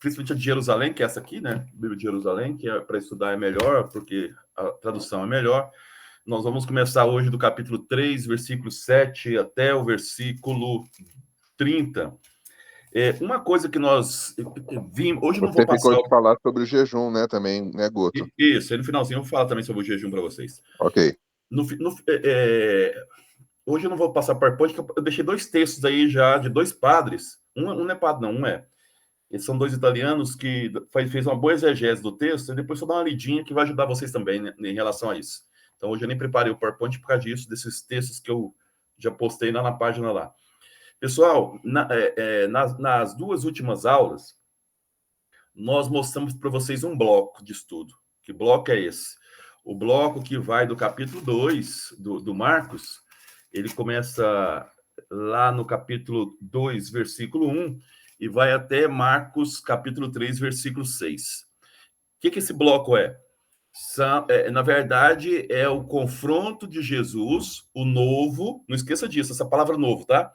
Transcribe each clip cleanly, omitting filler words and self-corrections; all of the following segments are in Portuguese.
principalmente a de Jerusalém, que é essa aqui, né? Bíblia de Jerusalém, que para estudar é melhor, porque a tradução é melhor. Nós vamos começar hoje do capítulo 3, versículo 7 até o versículo 30. Uma coisa que nós vimos... Hoje não vou Você ficou passar... de falar sobre o jejum, né, também, né, Guto? Isso, aí no finalzinho eu vou falar também sobre o jejum para vocês. Ok. Hoje eu não vou passar PowerPoint, porque eu deixei 2 textos aí já de 2 padres. Um não é padre, não, um é. Eles são 2 italianos que fez uma boa exegese do texto, e depois eu dou uma lidinha que vai ajudar vocês também, né, em relação a isso. Então, hoje eu nem preparei o PowerPoint por causa disso, desses textos que eu já postei lá na página lá. Pessoal, nas 2 últimas aulas, nós mostramos para vocês um bloco de estudo. Que bloco é esse? O bloco que vai do capítulo 2 do Marcos, ele começa lá no capítulo 2, versículo 1, e vai até Marcos, capítulo 3, versículo 6. O que esse bloco é? Na verdade, é o confronto de Jesus, o novo, não esqueça disso, essa palavra novo, tá?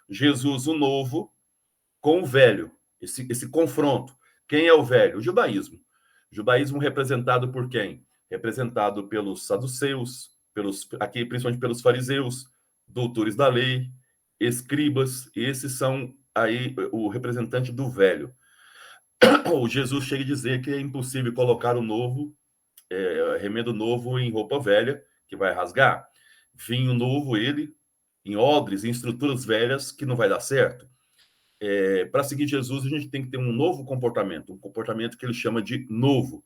Jesus, o novo, com o velho, esse confronto. Quem é o velho? O judaísmo. O judaísmo representado por quem? Representado pelos saduceus, aqui principalmente pelos fariseus, doutores da lei, escribas, esses são aí o representante do velho. O Jesus chega a dizer que é impossível colocar o novo, remendo novo em roupa velha, que vai rasgar. Vinho novo, ele, em odres, em estruturas velhas, que não vai dar certo. Para seguir Jesus, a gente tem que ter um novo comportamento, um comportamento que ele chama de novo,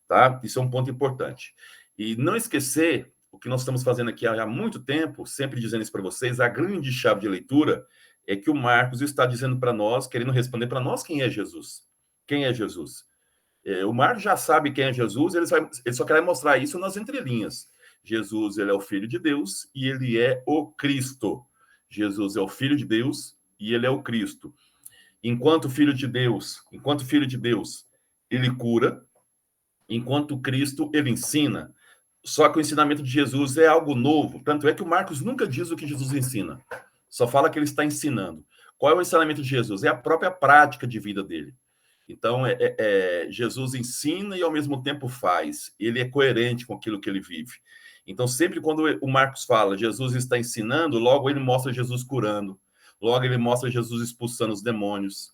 tá? Isso é um ponto importante. E não esquecer o que nós estamos fazendo aqui há muito tempo, sempre dizendo isso para vocês, a grande chave de leitura é que o Marcos está dizendo para nós, querendo responder para nós quem é Jesus. Quem é Jesus? O Marcos já sabe quem é Jesus, ele só quer mostrar isso nas entrelinhas. Jesus, ele é o Filho de Deus e ele é o Cristo. Jesus é o Filho de Deus e ele é o Cristo. Enquanto filho de Deus, ele cura, enquanto Cristo, ele ensina. Só que o ensinamento de Jesus é algo novo. Tanto é que o Marcos nunca diz o que Jesus ensina. Só fala que ele está ensinando. Qual é o ensinamento de Jesus? É a própria prática de vida dele. Então, Jesus ensina e, ao mesmo tempo, faz. Ele é coerente com aquilo que ele vive. Então, sempre quando o Marcos fala Jesus está ensinando, logo ele mostra Jesus curando. Logo ele mostra Jesus expulsando os demônios.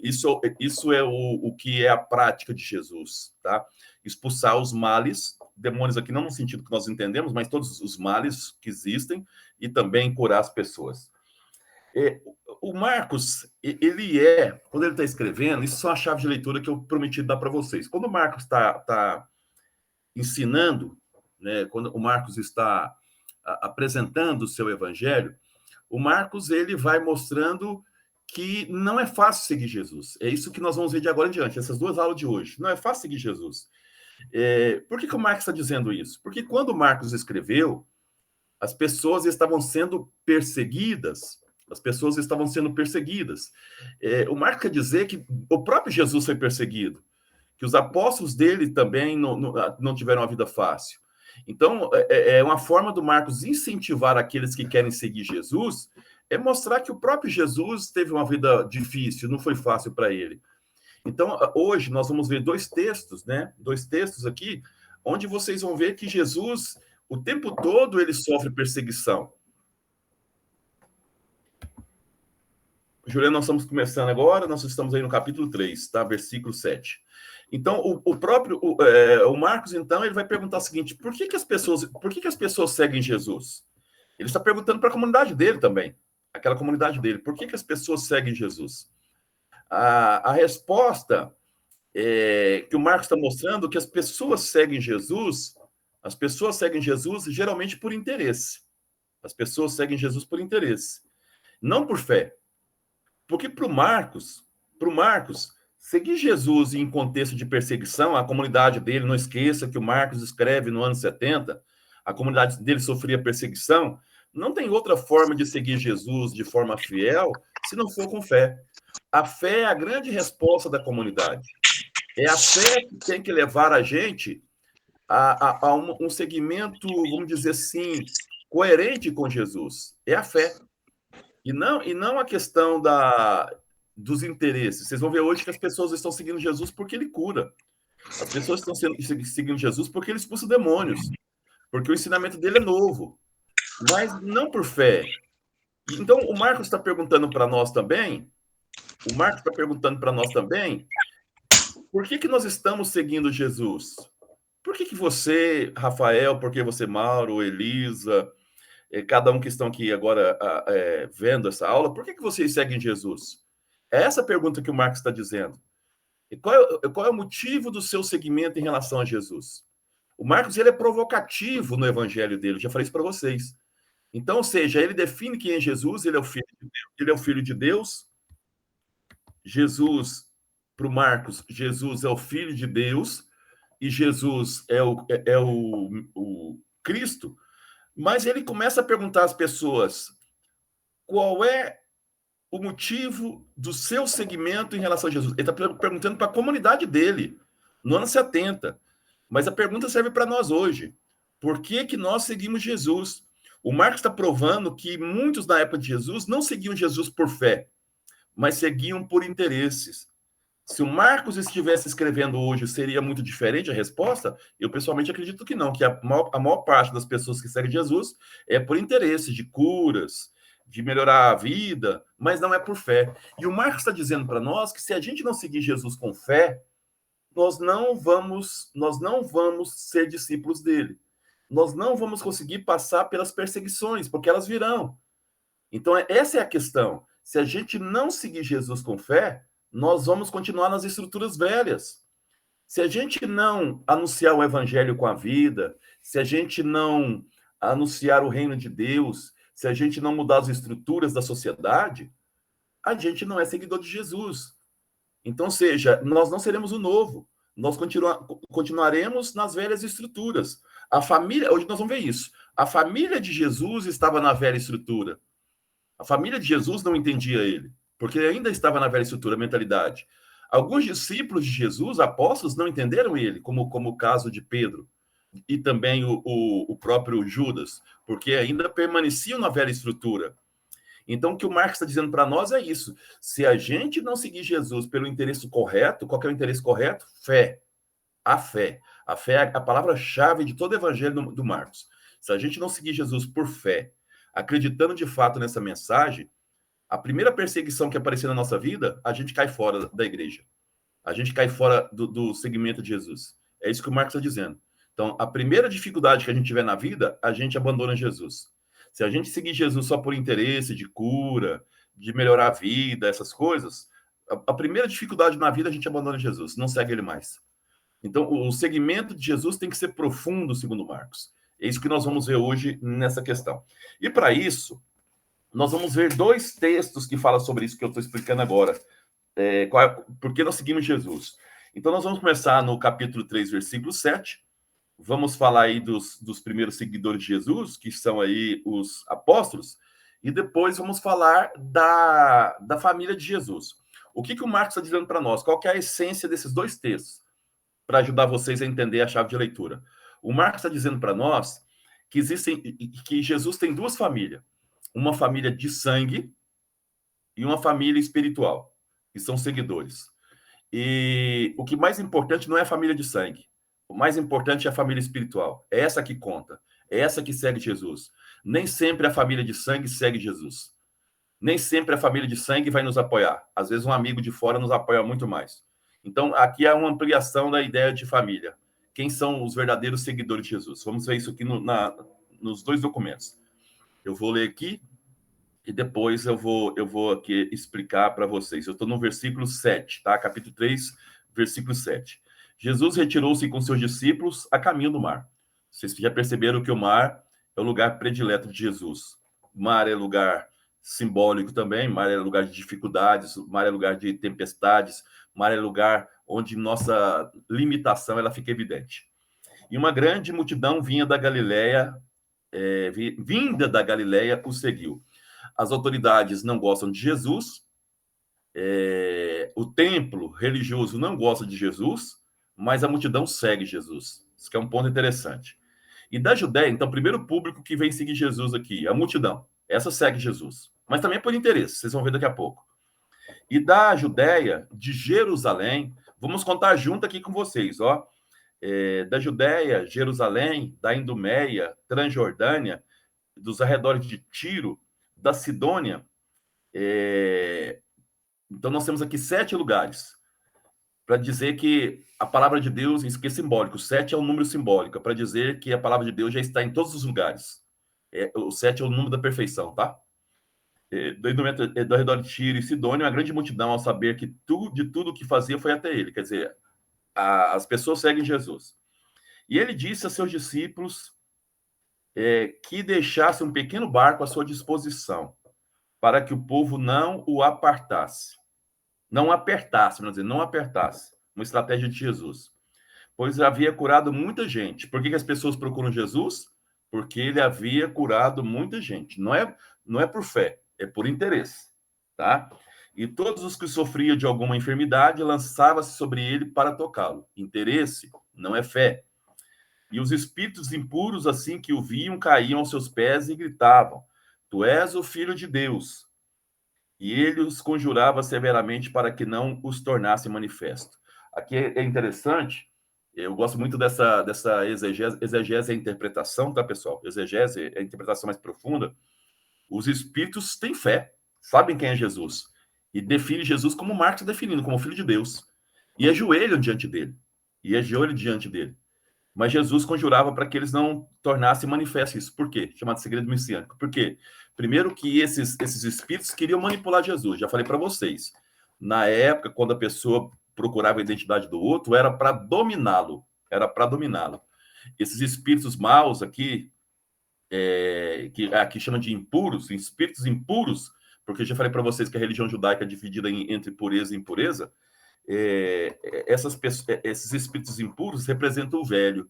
Isso é o que é a prática de Jesus, tá? Expulsar os males, demônios aqui não no sentido que nós entendemos, mas todos os males que existem, e também curar as pessoas. O Marcos, quando ele está escrevendo, isso é uma chave de leitura que eu prometi dar para vocês. Quando o Marcos está ensinando, né, quando o Marcos está apresentando o seu evangelho, o Marcos ele vai mostrando que não é fácil seguir Jesus. É isso que nós vamos ver de agora em diante, essas 2 aulas de hoje. Não é fácil seguir Jesus. Por que o Marcos está dizendo isso? Porque quando o Marcos escreveu, as pessoas estavam sendo perseguidas. O Marcos quer dizer que o próprio Jesus foi perseguido, que os apóstolos dele também não tiveram uma vida fácil. Então, uma forma do Marcos incentivar aqueles que querem seguir Jesus é mostrar que o próprio Jesus teve uma vida difícil, não foi fácil para ele. Então, hoje nós vamos ver 2 textos, né? 2 textos aqui, onde vocês vão ver que Jesus, o tempo todo, ele sofre perseguição. Juliano, nós estamos começando agora, nós estamos aí no capítulo 3, tá? Versículo 7. Então, o Marcos, então, ele vai perguntar o seguinte: por que as pessoas seguem Jesus? Ele está perguntando para a comunidade dele também, aquela comunidade dele, por que as pessoas seguem Jesus? A resposta que o Marcos está mostrando é que as pessoas seguem Jesus geralmente por interesse. As pessoas seguem Jesus por interesse, não por fé. Porque para o Marcos, seguir Jesus em contexto de perseguição, a comunidade dele, não esqueça que o Marcos escreve no ano 70, a comunidade dele sofria perseguição, não tem outra forma de seguir Jesus de forma fiel se não for com fé. A fé é a grande resposta da comunidade. É a fé que tem que levar a gente a um segmento, vamos dizer assim, coerente com Jesus. É a fé. E não a questão dos interesses. Vocês vão ver hoje que as pessoas estão seguindo Jesus porque ele cura. As pessoas estão seguindo Jesus porque ele expulsa demônios, porque o ensinamento dele é novo, mas não por fé. Então, o Marcos está perguntando para nós também, por que nós estamos seguindo Jesus? Por que você, Rafael, por que você, Mauro, Elisa, cada um que estão aqui agora vendo essa aula, por que vocês seguem Jesus? É essa a pergunta que o Marcos está dizendo. E qual é o motivo do seu seguimento em relação a Jesus? O Marcos ele é provocativo no evangelho dele, já falei isso para vocês. Então, ou seja, ele define quem é Jesus, ele é o Filho de Deus, ele é o Filho de Deus. Jesus, para o Marcos, Jesus é o Filho de Deus, e Jesus é o Cristo, mas ele começa a perguntar às pessoas qual é o motivo do seu seguimento em relação a Jesus. Ele está perguntando para a comunidade dele, no ano 70. Mas a pergunta serve para nós hoje. Por que nós seguimos Jesus? O Marcos está provando que muitos na época de Jesus não seguiam Jesus por fé, mas seguiam por interesses. Se o Marcos estivesse escrevendo hoje, seria muito diferente a resposta? Eu pessoalmente acredito que não, que a maior parte das pessoas que seguem Jesus é por interesse de curas, de melhorar a vida, mas não é por fé. E o Marcos está dizendo para nós que se a gente não seguir Jesus com fé, nós não vamos ser discípulos dele. Nós não vamos conseguir passar pelas perseguições, porque elas virão. Então, essa é a questão. Se a gente não seguir Jesus com fé, nós vamos continuar nas estruturas velhas. Se a gente não anunciar o evangelho com a vida, se a gente não anunciar o reino de Deus, se a gente não mudar as estruturas da sociedade, a gente não é seguidor de Jesus. Então, ou seja, nós não seremos o novo. Nós continuaremos nas velhas estruturas. A família, hoje nós vamos ver isso. A família de Jesus estava na velha estrutura. A família de Jesus não entendia ele, porque ele ainda estava na velha estrutura, mentalidade. Alguns discípulos de Jesus, apóstolos, não entenderam ele, como o caso de Pedro e também o próprio Judas, porque ainda permaneciam na velha estrutura. Então, o que o Marcos está dizendo para nós é isso. Se a gente não seguir Jesus pelo interesse correto, qual que é o interesse correto? Fé. A fé. A fé é a palavra-chave de todo o evangelho do Marcos. Se a gente não seguir Jesus por fé, acreditando de fato nessa mensagem, a primeira perseguição que aparecer na nossa vida, a gente cai fora da igreja. A gente cai fora do segmento de Jesus. É isso que o Marcos está dizendo. Então, a primeira dificuldade que a gente tiver na vida, a gente abandona Jesus. Se a gente seguir Jesus só por interesse de cura, de melhorar a vida, essas coisas, a primeira dificuldade na vida a gente abandona Jesus, não segue ele mais. Então, o segmento de Jesus tem que ser profundo, segundo Marcos. É isso que nós vamos ver hoje nessa questão. E para isso, nós vamos ver dois textos que falam sobre isso que eu estou explicando agora. Por que nós seguimos Jesus? Então, nós vamos começar no capítulo 3, versículo 7. Vamos falar aí dos primeiros seguidores de Jesus, que são aí os apóstolos, e depois vamos falar da família de Jesus. O que o Marcos está dizendo para nós? Qual que é a essência desses dois textos? Para ajudar vocês a entender a chave de leitura. O Marcos está dizendo para nós que Jesus tem duas famílias. Uma família de sangue e uma família espiritual, que são seguidores. E o que mais importante não é a família de sangue. O mais importante é a família espiritual. É essa que conta. É essa que segue Jesus. Nem sempre a família de sangue segue Jesus. Nem sempre a família de sangue vai nos apoiar. Às vezes um amigo de fora nos apoia muito mais. Então, aqui há uma ampliação da ideia de família. Quem são os verdadeiros seguidores de Jesus? Vamos ver isso aqui nos dois documentos. Eu vou ler aqui e depois eu vou aqui explicar para vocês. Eu estou no versículo 7, tá? Capítulo 3, versículo 7. Jesus retirou-se com seus discípulos a caminho do mar. Vocês já perceberam que o mar é o lugar predileto de Jesus. O mar é lugar simbólico também, mar é lugar de dificuldades, mar é lugar de tempestades, mar é lugar onde nossa limitação ela fica evidente. E uma grande multidão vinda da Galileia o seguiu. As autoridades não gostam de Jesus, o templo religioso não gosta de Jesus, mas a multidão segue Jesus. Isso que é um ponto interessante. E da Judéia, então, o primeiro público que vem seguir Jesus aqui, a multidão. Essa segue Jesus. Mas também por interesse, vocês vão ver daqui a pouco. E da Judéia, de Jerusalém, vamos contar junto aqui com vocês, ó. Da Judéia, Jerusalém, da Idumeia, Transjordânia, dos arredores de Tiro, da Sidônia. Então, nós temos aqui 7 lugares para dizer que a palavra de Deus, isso que é simbólico, 7 é um número simbólico, para dizer que a palavra de Deus já está em todos os lugares. O 7 é o número da perfeição, tá? Do redor de Tiro e Sidônia, uma grande multidão, ao saber que de tudo que fazia foi até ele. Quer dizer, as pessoas seguem Jesus. E ele disse a seus discípulos que deixasse um pequeno barco à sua disposição, para que o povo não o apartasse. Não apertasse, vamos dizer, não apertasse. Uma estratégia de Jesus. Pois havia curado muita gente. Por que as pessoas procuram Jesus? Porque ele havia curado muita gente. Não é por fé, é por interesse, tá? E todos os que sofriam de alguma enfermidade lançavam-se sobre ele para tocá-lo. Interesse não é fé. E os espíritos impuros, assim que o viam, caíam aos seus pés e gritavam: Tu és o Filho de Deus. E ele os conjurava severamente para que não os tornasse manifesto. Aqui é interessante, eu gosto muito dessa exegese. Exegese é a interpretação, tá, pessoal? Exegese é a interpretação mais profunda. Os espíritos têm fé, sabem quem é Jesus, e definem Jesus como Marcos definindo, como Filho de Deus. E ajoelham diante dele. Mas Jesus conjurava para que eles não tornassem manifesto isso. Por quê? Chamado segredo messiânico. Por quê? Primeiro que esses espíritos queriam manipular Jesus. Já falei para vocês. Na época, quando a pessoa procurava a identidade do outro, era para dominá-lo. Esses espíritos maus aqui, que aqui chamam de impuros, espíritos impuros, porque eu já falei para vocês que a religião judaica é dividida entre pureza e impureza. Esses espíritos impuros representam o velho,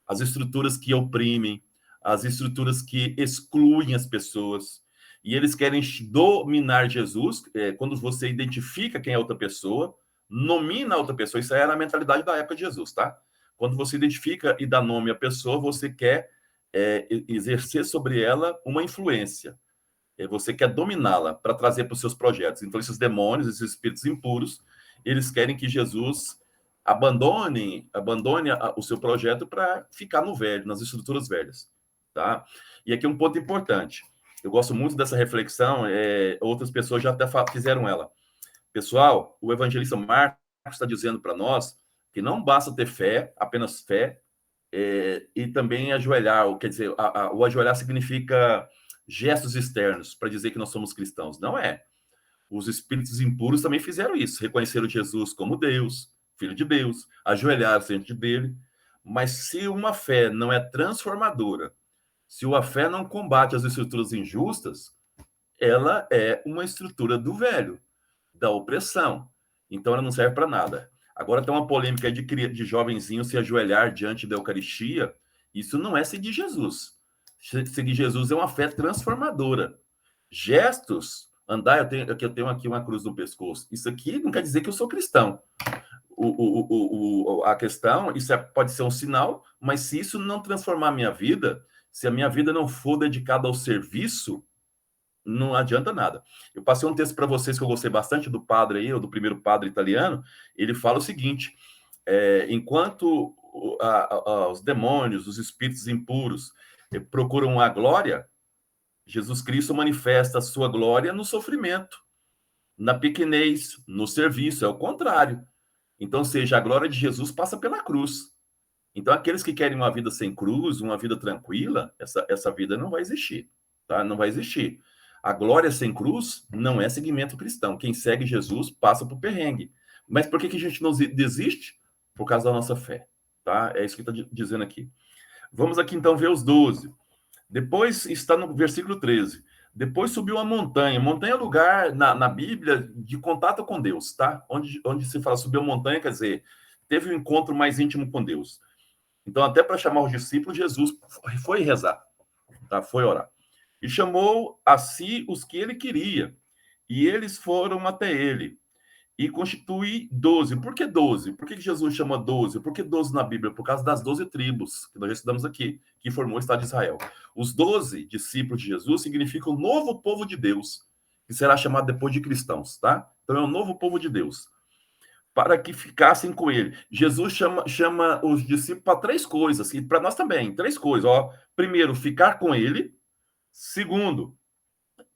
as estruturas que oprimem, as estruturas que excluem as pessoas. E eles querem dominar Jesus. Quando você identifica quem é outra pessoa, nomina a outra pessoa. Isso era a mentalidade da época de Jesus, tá? Quando você identifica e dá nome à pessoa, você quer exercer sobre ela uma influência. Você quer dominá-la para trazer para os seus projetos. Então, esses demônios, esses espíritos impuros, eles querem que Jesus abandone o seu projeto para ficar no velho, nas estruturas velhas, tá? E aqui um ponto importante. Eu gosto muito dessa reflexão, outras pessoas já até fizeram ela. Pessoal, o evangelista Marcos está dizendo para nós que não basta ter fé, apenas fé, e também ajoelhar. Quer dizer, o ajoelhar significa gestos externos para dizer que nós somos cristãos. Não é. Os espíritos impuros também fizeram isso, reconheceram Jesus como Deus, Filho de Deus, ajoelharam diante dele. Mas se uma fé não é transformadora, se uma fé não combate as estruturas injustas, ela é uma estrutura do velho, da opressão. Então ela não serve para nada. Agora tem uma polêmica de jovenzinho se ajoelhar diante da Eucaristia. Isso não é seguir Jesus. Seguir Jesus é uma fé transformadora. Gestos, andar, eu tenho aqui uma cruz no pescoço. Isso aqui não quer dizer que eu sou cristão. A questão, isso pode ser um sinal, mas se isso não transformar a minha vida, se a minha vida não for dedicada ao serviço, não adianta nada. Eu passei um texto para vocês que eu gostei bastante do padre aí, ou do primeiro padre italiano. Ele fala o seguinte: enquanto os demônios, os espíritos impuros procuram a glória, Jesus Cristo manifesta a sua glória no sofrimento, na pequenez, no serviço. É o contrário. Então, ou seja, a glória de Jesus passa pela cruz. Então, aqueles que querem uma vida sem cruz, uma vida tranquila, essa vida não vai existir, tá? Não vai existir. A glória sem cruz não é seguimento cristão. Quem segue Jesus passa por perrengue. Mas por que a gente não desiste? Por causa da nossa fé, tá? É isso que está dizendo aqui. Vamos aqui, então, ver os 12. Depois está no versículo 13. Depois subiu a montanha. Montanha é lugar na Bíblia de contato com Deus, tá? Onde se fala subiu a montanha, quer dizer, teve um encontro mais íntimo com Deus. Então, até para chamar os discípulos, Jesus foi rezar, tá? Foi orar. E chamou a si os que ele queria. E eles foram até ele. E constitui 12. Por que 12? Por que Jesus chama 12? Por que 12 na Bíblia? Por causa das 12 tribos, que nós já estudamos aqui, que formou o Estado de Israel. Os 12 discípulos de Jesus significam o novo povo de Deus, que será chamado depois de cristãos, tá? Então é o novo povo de Deus, para que ficassem com ele. Jesus chama os discípulos para três coisas, e para nós também, três coisas. Ó. Primeiro, ficar com ele. Segundo,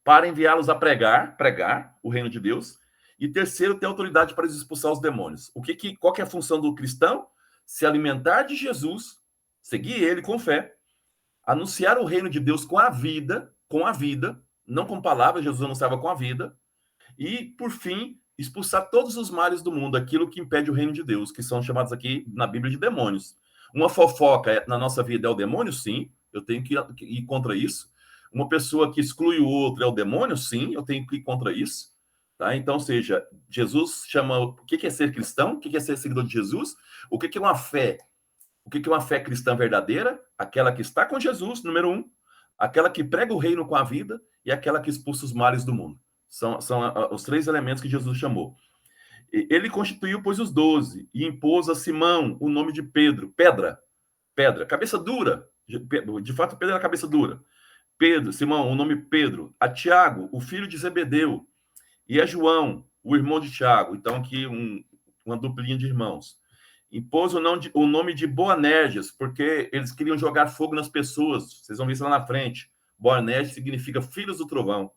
para enviá-los a pregar o reino de Deus. E terceiro, ter autoridade para expulsar os demônios. Qual que é a função do cristão? Se alimentar de Jesus, seguir ele com fé, anunciar o reino de Deus com a vida, não com palavras, Jesus anunciava com a vida, e, por fim, expulsar todos os males do mundo, aquilo que impede o reino de Deus, que são chamados aqui na Bíblia de demônios. Uma fofoca na nossa vida é o demônio? Sim, eu tenho que ir contra isso. Uma pessoa que exclui o outro é o demônio? Sim, eu tenho que ir contra isso. Tá? Então, ou seja, Jesus chama o que é ser cristão, o que é ser seguidor de Jesus, o que é uma fé. O que é uma fé cristã verdadeira? Aquela que está com Jesus, número um, aquela que prega o reino com a vida e aquela que expulsa os males do mundo. São os três elementos que Jesus chamou. Ele constituiu, pois, os 12 e impôs a Simão o nome de Pedro, pedra, cabeça dura. De fato, Pedro era cabeça dura. Pedro, Simão, o nome Pedro. A Tiago, o filho de Zebedeu. E a João, o irmão de Tiago. Então, aqui uma duplinha de irmãos. Impôs o nome de Boanerges, porque eles queriam jogar fogo nas pessoas. Vocês vão ver isso lá na frente. Boanerges significa filhos do trovão.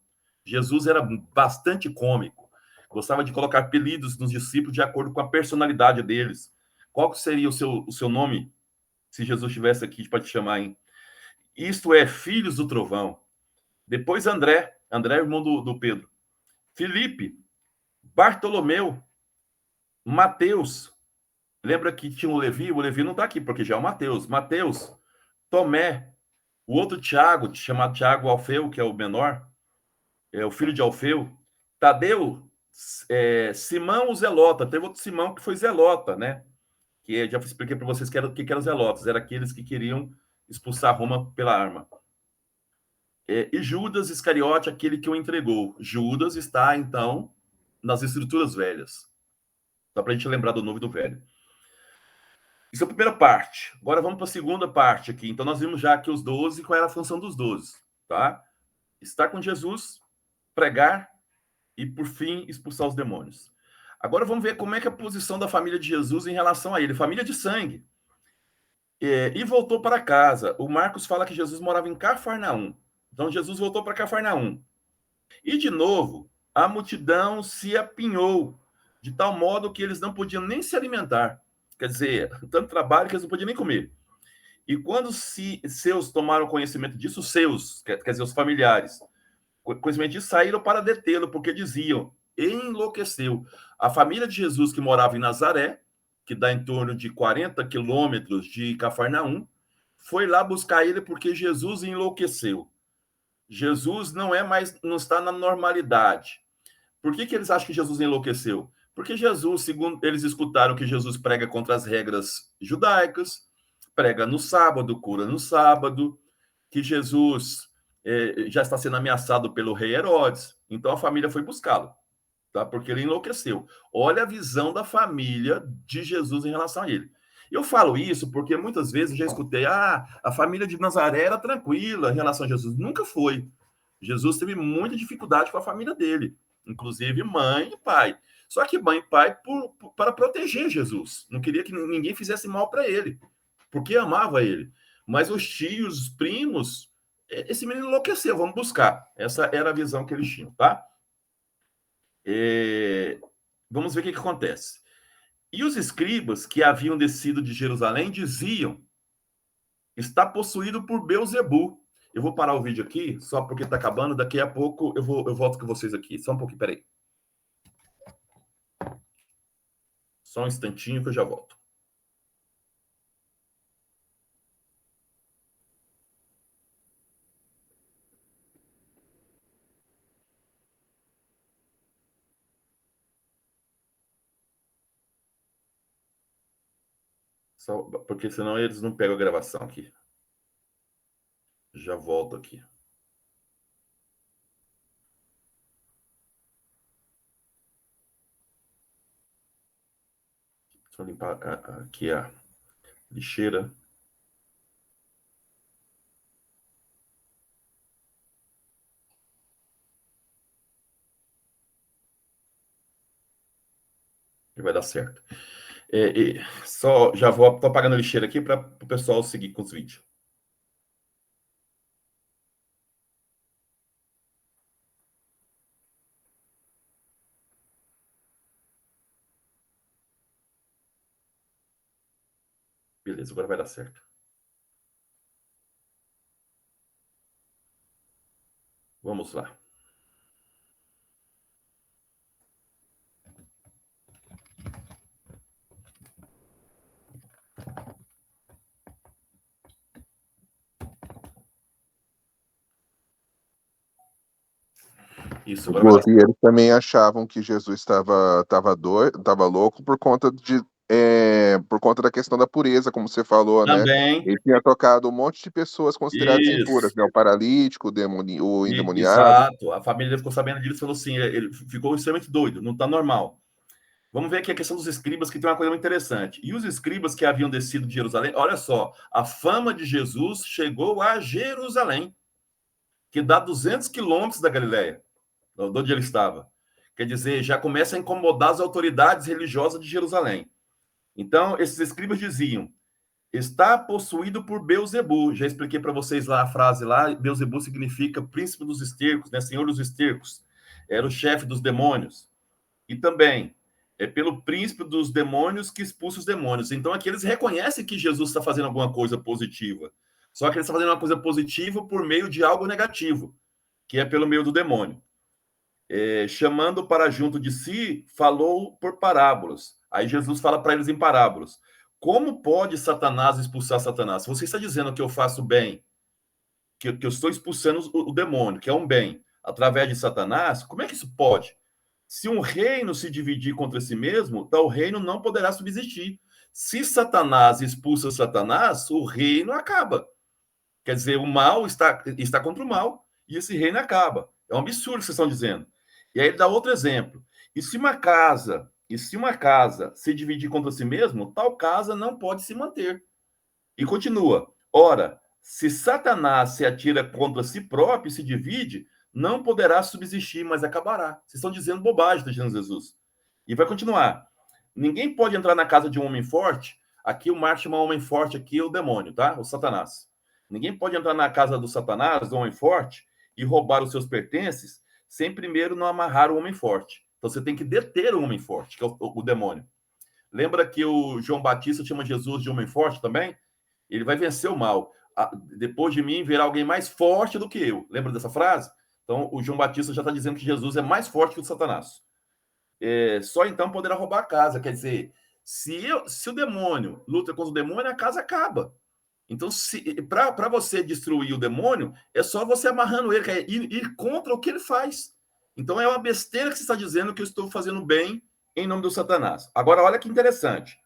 Jesus era bastante cômico. Gostava de colocar apelidos nos discípulos de acordo com a personalidade deles. Qual seria o seu nome, se Jesus estivesse aqui para te chamar, hein? Isto é, filhos do trovão. Depois André é irmão do Pedro. Felipe, Bartolomeu, Mateus. Lembra que tinha o Levi não está aqui, porque já é o Mateus. Mateus, Tomé, o outro Tiago, chamado Tiago Alfeu, que é o menor, é o filho de Alfeu. Tadeu, Simão o Zelota. Teve outro Simão que foi Zelota, né? Que já expliquei para vocês o que eram os Zelotas. Eram aqueles que queriam expulsar Roma pela arma. E Judas Iscariote, aquele que o entregou. Judas está, então, nas escrituras velhas. Só para a gente lembrar do novo e do velho. Isso é a primeira parte. Agora vamos para a segunda parte aqui. Então, nós vimos já aqui os 12, qual era a função dos 12, tá? Estar com Jesus, pregar e, por fim, expulsar os demônios. Agora vamos ver como é que é a posição da família de Jesus em relação a ele. Família de sangue. E voltou para casa. O Marcos fala que Jesus morava em Cafarnaum. Então, Jesus voltou para Cafarnaum. E, de novo, a multidão se apinhou, de tal modo que eles não podiam nem se alimentar. Quer dizer, tanto trabalho que eles não podiam nem comer. E quando seus tomaram conhecimento disso, quer dizer, os familiares, conhecimento disso, saíram para detê-lo, porque diziam, enlouqueceu. A família de Jesus, que morava em Nazaré, que dá em torno de 40 quilômetros de Cafarnaum, foi lá buscar ele porque Jesus enlouqueceu. Jesus não está na normalidade. Por que eles acham que Jesus enlouqueceu? Porque Jesus, segundo eles escutaram que Jesus prega contra as regras judaicas, prega no sábado, cura no sábado, que Jesus já está sendo ameaçado pelo rei Herodes. Então a família foi buscá-lo, tá? Porque ele enlouqueceu. Olha a visão da família de Jesus em relação a ele. Eu falo isso porque muitas vezes já escutei, a família de Nazaré era tranquila em relação a Jesus. Nunca foi. Jesus teve muita dificuldade com a família dele, inclusive mãe e pai. Só que mãe e pai para proteger Jesus. Não queria que ninguém fizesse mal para ele, porque amava ele. Mas os tios, os primos, esse menino enlouqueceu, vamos buscar. Essa era a visão que eles tinham, tá? Vamos ver o que acontece. E os escribas que haviam descido de Jerusalém diziam: está possuído por Beelzebu. Eu vou parar o vídeo aqui, só porque está acabando. Daqui a pouco eu volto com vocês aqui. Só um pouquinho, peraí. Só um instantinho que eu já volto. Só porque senão eles não pegam a gravação aqui. Já volto aqui. Deixa eu limpar aqui a lixeira. E vai dar certo. Só já vou tô apagando a lixeira aqui para o pessoal seguir com os vídeos. Beleza, agora vai dar certo. Vamos lá. Isso, agora vai dar E eles também achavam que Jesus estava doido, estava louco por conta da questão da pureza, como você falou, né? também. Ele tinha tocado um monte de pessoas consideradas impuras, Isso. né? O paralítico, o endemoniado. Exato. A família ficou sabendo disso e falou assim: ele ficou extremamente doido, não está normal. Vamos ver aqui a questão dos escribas, que tem uma coisa muito interessante. E os escribas que haviam descido de Jerusalém, olha só, a fama de Jesus chegou a Jerusalém, que dá 200 quilômetros da Galileia, de onde ele estava. Quer dizer, já começa a incomodar as autoridades religiosas de Jerusalém. Então, esses escribas diziam: está possuído por Beelzebu. Já expliquei para vocês lá a frase lá. Beelzebu significa príncipe dos estercos, né? Senhor dos estercos. Era o chefe dos demônios. E também é pelo príncipe dos demônios que expulsa os demônios. Então aqui eles reconhecem que Jesus está fazendo alguma coisa positiva. Só que ele está fazendo uma coisa positiva por meio de algo negativo, que é pelo meio do demônio. Chamando para junto de si, falou por parábolas. Aí Jesus fala para eles em parábolas. Como pode Satanás expulsar Satanás? Você está dizendo que eu faço bem, que eu estou expulsando o demônio, que é um bem, através de Satanás? Como é que isso pode? Se um reino se dividir contra si mesmo, tal reino não poderá subsistir. Se Satanás expulsa Satanás, o reino acaba. Quer dizer, o mal está contra o mal e esse reino acaba. É um absurdo o que vocês estão dizendo. E aí ele dá outro exemplo. E se uma casa se dividir contra si mesmo, tal casa não pode se manter. E continua. Ora, se Satanás se atira contra si próprio e se divide, não poderá subsistir, mas acabará. Vocês estão dizendo bobagem, está dizendo Jesus. E vai continuar. Ninguém pode entrar na casa de um homem forte. Aqui o Marx chama homem forte, aqui é o demônio, tá? O Satanás. Ninguém pode entrar na casa do Satanás, do homem forte, e roubar os seus pertences, sem primeiro não amarrar o homem forte. Então você tem que deter o homem forte, que é o demônio. Lembra que o João Batista chama Jesus de homem forte também? Ele vai vencer o mal. Depois de mim virá alguém mais forte do que eu. Lembra dessa frase? Então, o João Batista já está dizendo que Jesus é mais forte que o Satanás. Só então poderá roubar a casa. Quer dizer, se o demônio luta contra o demônio, a casa acaba. Então, para você destruir o demônio, é só você amarrando ele, ir contra o que ele faz. Então, é uma besteira que você está dizendo que eu estou fazendo bem em nome do Satanás. Agora, olha que interessante.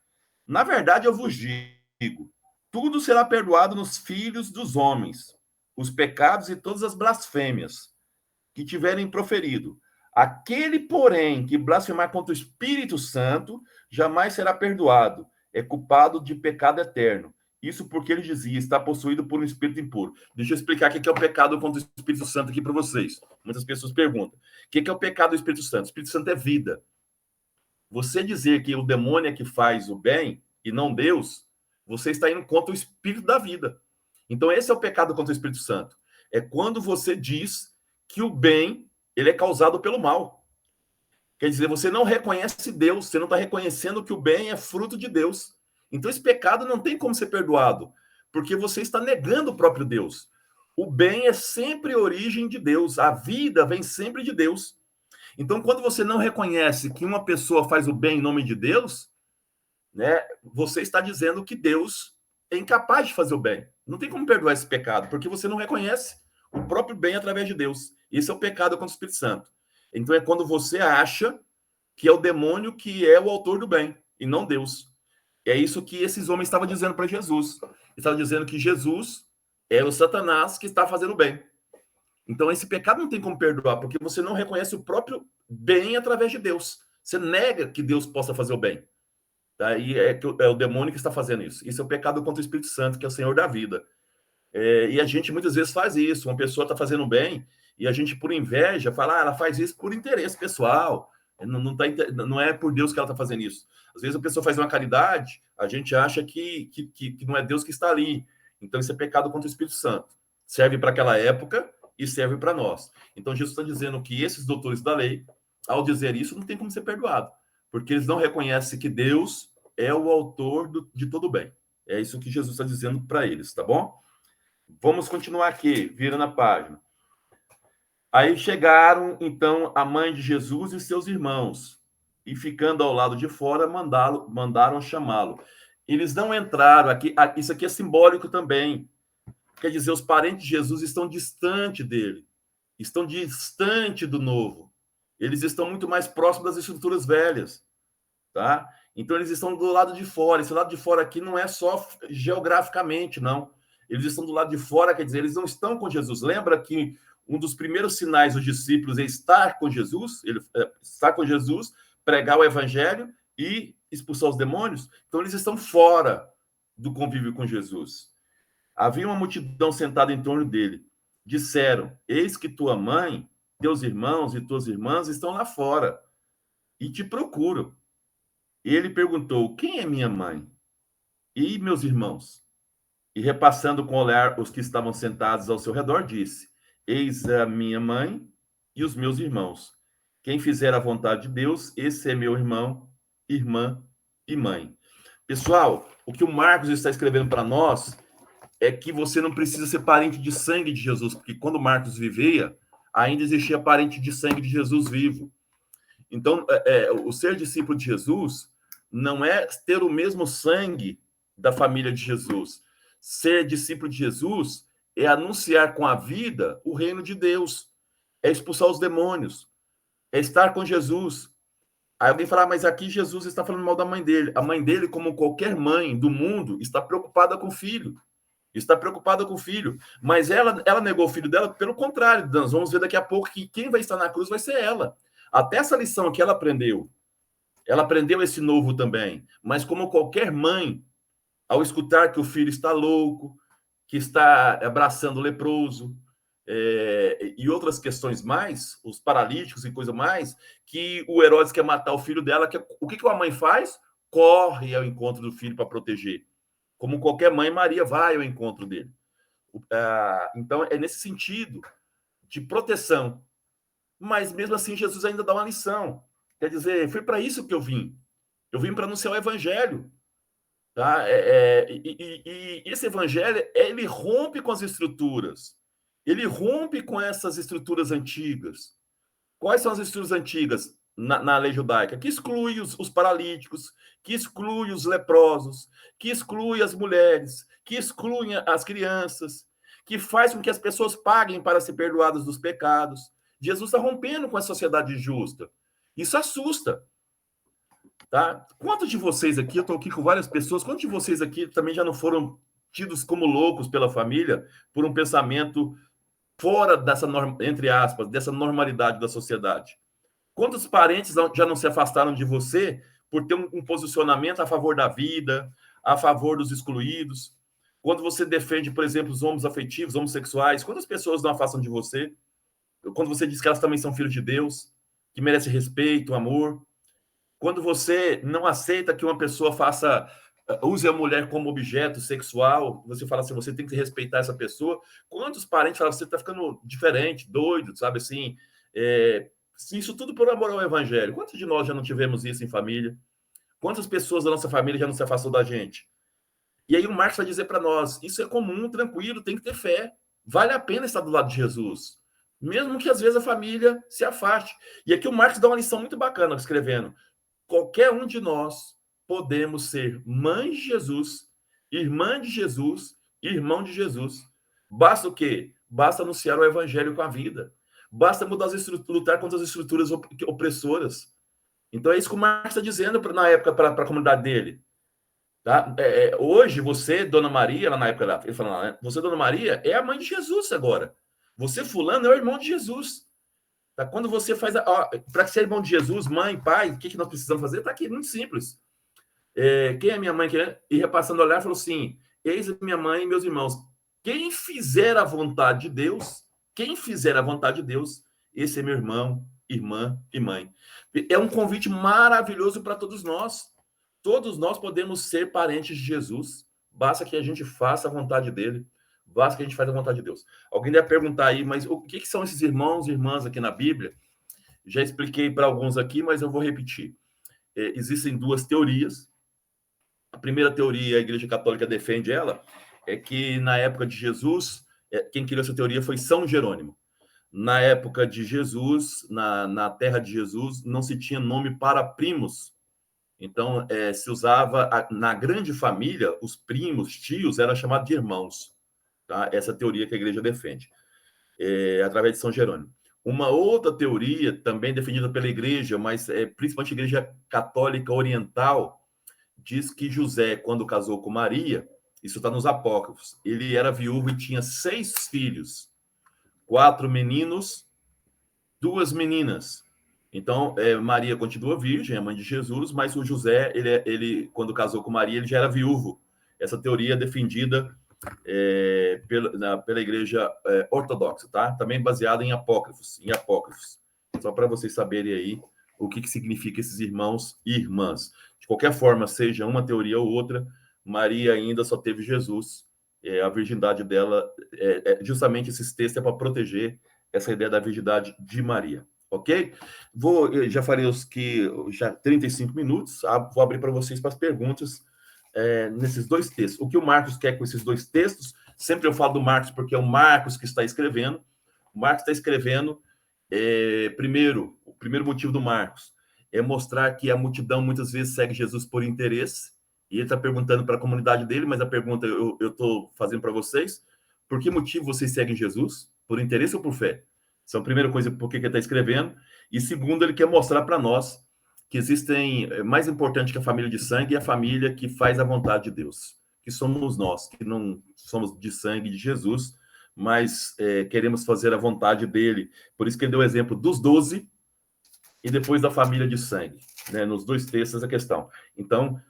Na verdade, eu vos digo, tudo será perdoado nos filhos dos homens, os pecados e todas as blasfêmias que tiverem proferido. Aquele, porém, que blasfemar contra o Espírito Santo, jamais será perdoado. É culpado de pecado eterno. Isso porque ele dizia, está possuído por um espírito impuro. Deixa eu explicar o que é o pecado contra o Espírito Santo aqui para vocês. Muitas pessoas perguntam. O que é o pecado do Espírito Santo? O Espírito Santo é vida. Você dizer que o demônio é que faz o bem e não Deus, você está indo contra o espírito da vida. Então esse é o pecado contra o Espírito Santo. É quando você diz que o bem ele é causado pelo mal. Quer dizer, você não reconhece Deus, você não está reconhecendo que o bem é fruto de Deus. Então esse pecado não tem como ser perdoado, porque você está negando o próprio Deus. O bem é sempre origem de Deus, a vida vem sempre de Deus. Então, quando você não reconhece que uma pessoa faz o bem em nome de Deus, né, você está dizendo que Deus é incapaz de fazer o bem. Não tem como perdoar esse pecado, porque você não reconhece o próprio bem através de Deus. Esse é o pecado contra o Espírito Santo. Então, é quando você acha que é o demônio que é o autor do bem, e não Deus. É isso que esses homens estavam dizendo para Jesus. Eles estavam dizendo que Jesus é o Satanás que está fazendo o bem. Então, esse pecado não tem como perdoar, porque você não reconhece o próprio bem através de Deus. Você nega que Deus possa fazer o bem. Daí é o demônio que está fazendo isso. Isso é o pecado contra o Espírito Santo, que é o Senhor da vida. E a gente muitas vezes faz isso. Uma pessoa está fazendo bem e a gente, por inveja, fala, ela faz isso por interesse pessoal. Não é por Deus que ela está fazendo isso. Às vezes a pessoa faz uma caridade, a gente acha que não é Deus que está ali. Então isso é pecado contra o Espírito Santo. Serve para aquela época e serve para nós. Então Jesus está dizendo que esses doutores da lei, ao dizer isso, não tem como ser perdoado, porque eles não reconhecem que Deus é o autor de todo bem. É isso que Jesus está dizendo para eles, tá bom? Vamos continuar aqui, virando a página. Aí chegaram, então, a mãe de Jesus e seus irmãos, e ficando ao lado de fora, mandaram chamá-lo. Eles não entraram aqui, isso aqui é simbólico também. Quer dizer, os parentes de Jesus estão distante dele, estão distante do novo. Eles estão muito mais próximos das escrituras velhas, tá? Então, eles estão do lado de fora. Esse lado de fora aqui não é só geograficamente, não. Eles estão do lado de fora, quer dizer, eles não estão com Jesus. Lembra que um dos primeiros sinais dos discípulos é estar com Jesus, estar com Jesus, pregar o evangelho e expulsar os demônios? Então, eles estão fora do convívio com Jesus. Havia uma multidão sentada em torno dele. Disseram: eis que tua mãe, teus irmãos e tuas irmãs estão lá fora e te procuram. Ele perguntou: quem é minha mãe? E meus irmãos? E repassando com o olhar os que estavam sentados ao seu redor, disse: eis a minha mãe e os meus irmãos. Quem fizer a vontade de Deus, esse é meu irmão, irmã e mãe. Pessoal, o que o Marcos está escrevendo para nós é que você não precisa ser parente de sangue de Jesus, porque quando Marcos vivia, ainda existia parente de sangue de Jesus vivo. Então, o ser discípulo de Jesus não é ter o mesmo sangue da família de Jesus. Ser discípulo de Jesus é anunciar com a vida o reino de Deus, é expulsar os demônios, é estar com Jesus. Aí alguém fala: mas aqui Jesus está falando mal da mãe dele. A mãe dele, como qualquer mãe do mundo, está preocupada com o filho. Está preocupada com o filho. Mas ela negou o filho dela, pelo contrário. Nós vamos ver daqui a pouco que quem vai estar na cruz vai ser ela. Até essa lição que ela aprendeu esse novo também. Mas como qualquer mãe, ao escutar que o filho está louco, que está abraçando o leproso, e outras questões mais, os paralíticos e coisa mais, que o Herodes quer matar o filho dela, o que a mãe faz? Corre ao encontro do filho para proteger. Como qualquer mãe, Maria vai ao encontro dele. Então, é nesse sentido de proteção. Mas, mesmo assim, Jesus ainda dá uma lição. Quer dizer, foi para isso que eu vim. Eu vim para anunciar o evangelho. Tá? E esse evangelho, ele rompe com as estruturas. Ele rompe com essas estruturas antigas. Quais são as estruturas antigas na lei judaica? Que exclui os paralíticos, que exclui os leprosos, que exclui as mulheres, que exclui as crianças, que faz com que as pessoas paguem para ser perdoadas dos pecados. Jesus está rompendo com a sociedade justa. Isso assusta. Tá? Quantos de vocês aqui, eu estou aqui com várias pessoas, quantos de vocês aqui também já não foram tidos como loucos pela família por um pensamento fora dessa, entre aspas, dessa normalidade da sociedade? Quantos parentes já não se afastaram de você por ter um posicionamento a favor da vida, a favor dos excluídos? Quando você defende, por exemplo, os homoafetivos, homossexuais, quantas pessoas não afastam de você? Quando você diz que elas também são filhos de Deus, que merecem respeito, amor. Quando você não aceita que uma pessoa use a mulher como objeto sexual, você fala assim: você tem que respeitar essa pessoa. Quantos parentes falam: você está ficando diferente, doido, sabe assim? Isso tudo por amor ao evangelho. Quantos de nós já não tivemos isso em família? Quantas pessoas da nossa família já não se afastou da gente? E aí o Marcos vai dizer para nós: isso é comum, tranquilo, tem que ter fé. Vale a pena estar do lado de Jesus, mesmo que às vezes a família se afaste. E aqui o Marcos dá uma lição muito bacana escrevendo: qualquer um de nós podemos ser mãe de Jesus, irmã de Jesus, irmão de Jesus. Basta o quê? Basta anunciar o evangelho com a vida. Basta mudar lutar contra as estruturas opressoras. Então é isso que o Marcos está dizendo na época para a comunidade dele. Tá? Hoje, você, Dona Maria, lá na época dela, ele falou, né? Você, Dona Maria, é a mãe de Jesus agora. Você, fulano, é o irmão de Jesus. Tá? Quando você faz... Para ser irmão de Jesus, mãe, pai, o que nós precisamos fazer? Está aqui, muito simples. Quem é minha mãe? E repassando o olhar, falou assim: eis a minha mãe e meus irmãos. Quem fizer a vontade de Deus, esse é meu irmão, irmã e mãe. É um convite maravilhoso para todos nós. Todos nós podemos ser parentes de Jesus. Basta que a gente faça a vontade dele. Basta que a gente faça a vontade de Deus. Alguém deve perguntar aí, mas o que são esses irmãos e irmãs aqui na Bíblia? Já expliquei para alguns aqui, mas eu vou repetir. Existem duas teorias. A primeira teoria, a Igreja Católica defende ela, é que na época de Jesus, quem criou essa teoria foi São Jerônimo. Na época de Jesus, na terra de Jesus, não se tinha nome para primos. Então, se usava, na grande família, os primos, tios, era chamado de irmãos. Tá? Essa teoria que a igreja defende, através de São Jerônimo. Uma outra teoria, também defendida pela igreja, mas principalmente a igreja católica oriental, diz que José, quando casou com Maria, isso está nos apócrifos, ele era viúvo e tinha 6 filhos, 4 meninos, 2 meninas. Então, Maria continua virgem, a mãe de Jesus, mas o José, ele quando casou com Maria, ele já era viúvo. Essa teoria é defendida pela igreja ortodoxa, tá? Também baseada em apócrifos. Só para vocês saberem aí o que significa esses irmãos e irmãs. De qualquer forma, seja uma teoria ou outra, Maria ainda só teve Jesus. A virgindade dela, justamente esses textos para proteger essa ideia da virgindade de Maria. Ok? Já farei já 35 minutos, vou abrir para vocês para as perguntas nesses 2 textos. O que o Marcos quer com esses 2 textos? Sempre eu falo do Marcos porque é o Marcos que está escrevendo. O Marcos está escrevendo, o primeiro motivo do Marcos é mostrar que a multidão muitas vezes segue Jesus por interesse, e ele está perguntando para a comunidade dele, mas a pergunta eu estou fazendo para vocês: por que motivo vocês seguem Jesus? Por interesse ou por fé? Essa é a primeira coisa, por que ele está escrevendo. E segundo, ele quer mostrar para nós que existem, mais importante que a família de sangue, é a família que faz a vontade de Deus, que somos nós, que não somos de sangue de Jesus, mas queremos fazer a vontade dele. Por isso que ele deu o exemplo dos 12 e depois da família de sangue, né? Nos 2 textos a questão. Então,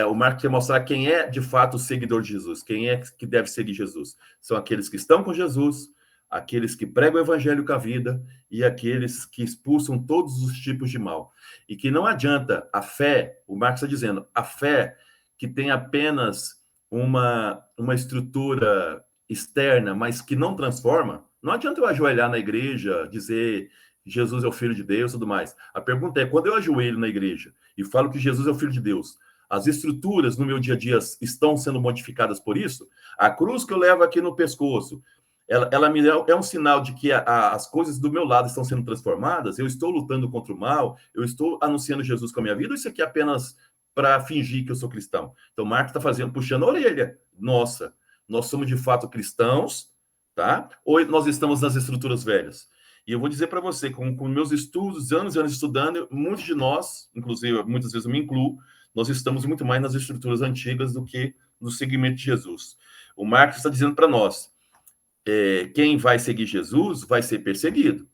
o Marcos quer mostrar quem é de fato o seguidor de Jesus, quem é que deve seguir Jesus. São aqueles que estão com Jesus, aqueles que pregam o evangelho com a vida e aqueles que expulsam todos os tipos de mal. E que não adianta a fé, o Marcos está dizendo, a fé que tem apenas uma estrutura externa, mas que não transforma, não adianta eu ajoelhar na igreja, dizer Jesus é o Filho de Deus e tudo mais. A pergunta é, quando eu ajoelho na igreja e falo que Jesus é o Filho de Deus, as estruturas no meu dia a dia estão sendo modificadas por isso? A cruz que eu levo aqui no pescoço, ela me é um sinal de que as coisas do meu lado estão sendo transformadas? Eu estou lutando contra o mal? Eu estou anunciando Jesus com a minha vida? Ou isso aqui é apenas para fingir que eu sou cristão? Então, Marcos está puxando a orelha. Nossa, nós somos de fato cristãos, tá? Ou nós estamos nas estruturas velhas? E eu vou dizer para você, com meus estudos, anos e anos estudando, muitos de nós, inclusive muitas vezes eu me incluo, nós estamos muito mais nas estruturas antigas do que no seguimento de Jesus. O Marcos está dizendo para nós, quem vai seguir Jesus vai ser perseguido.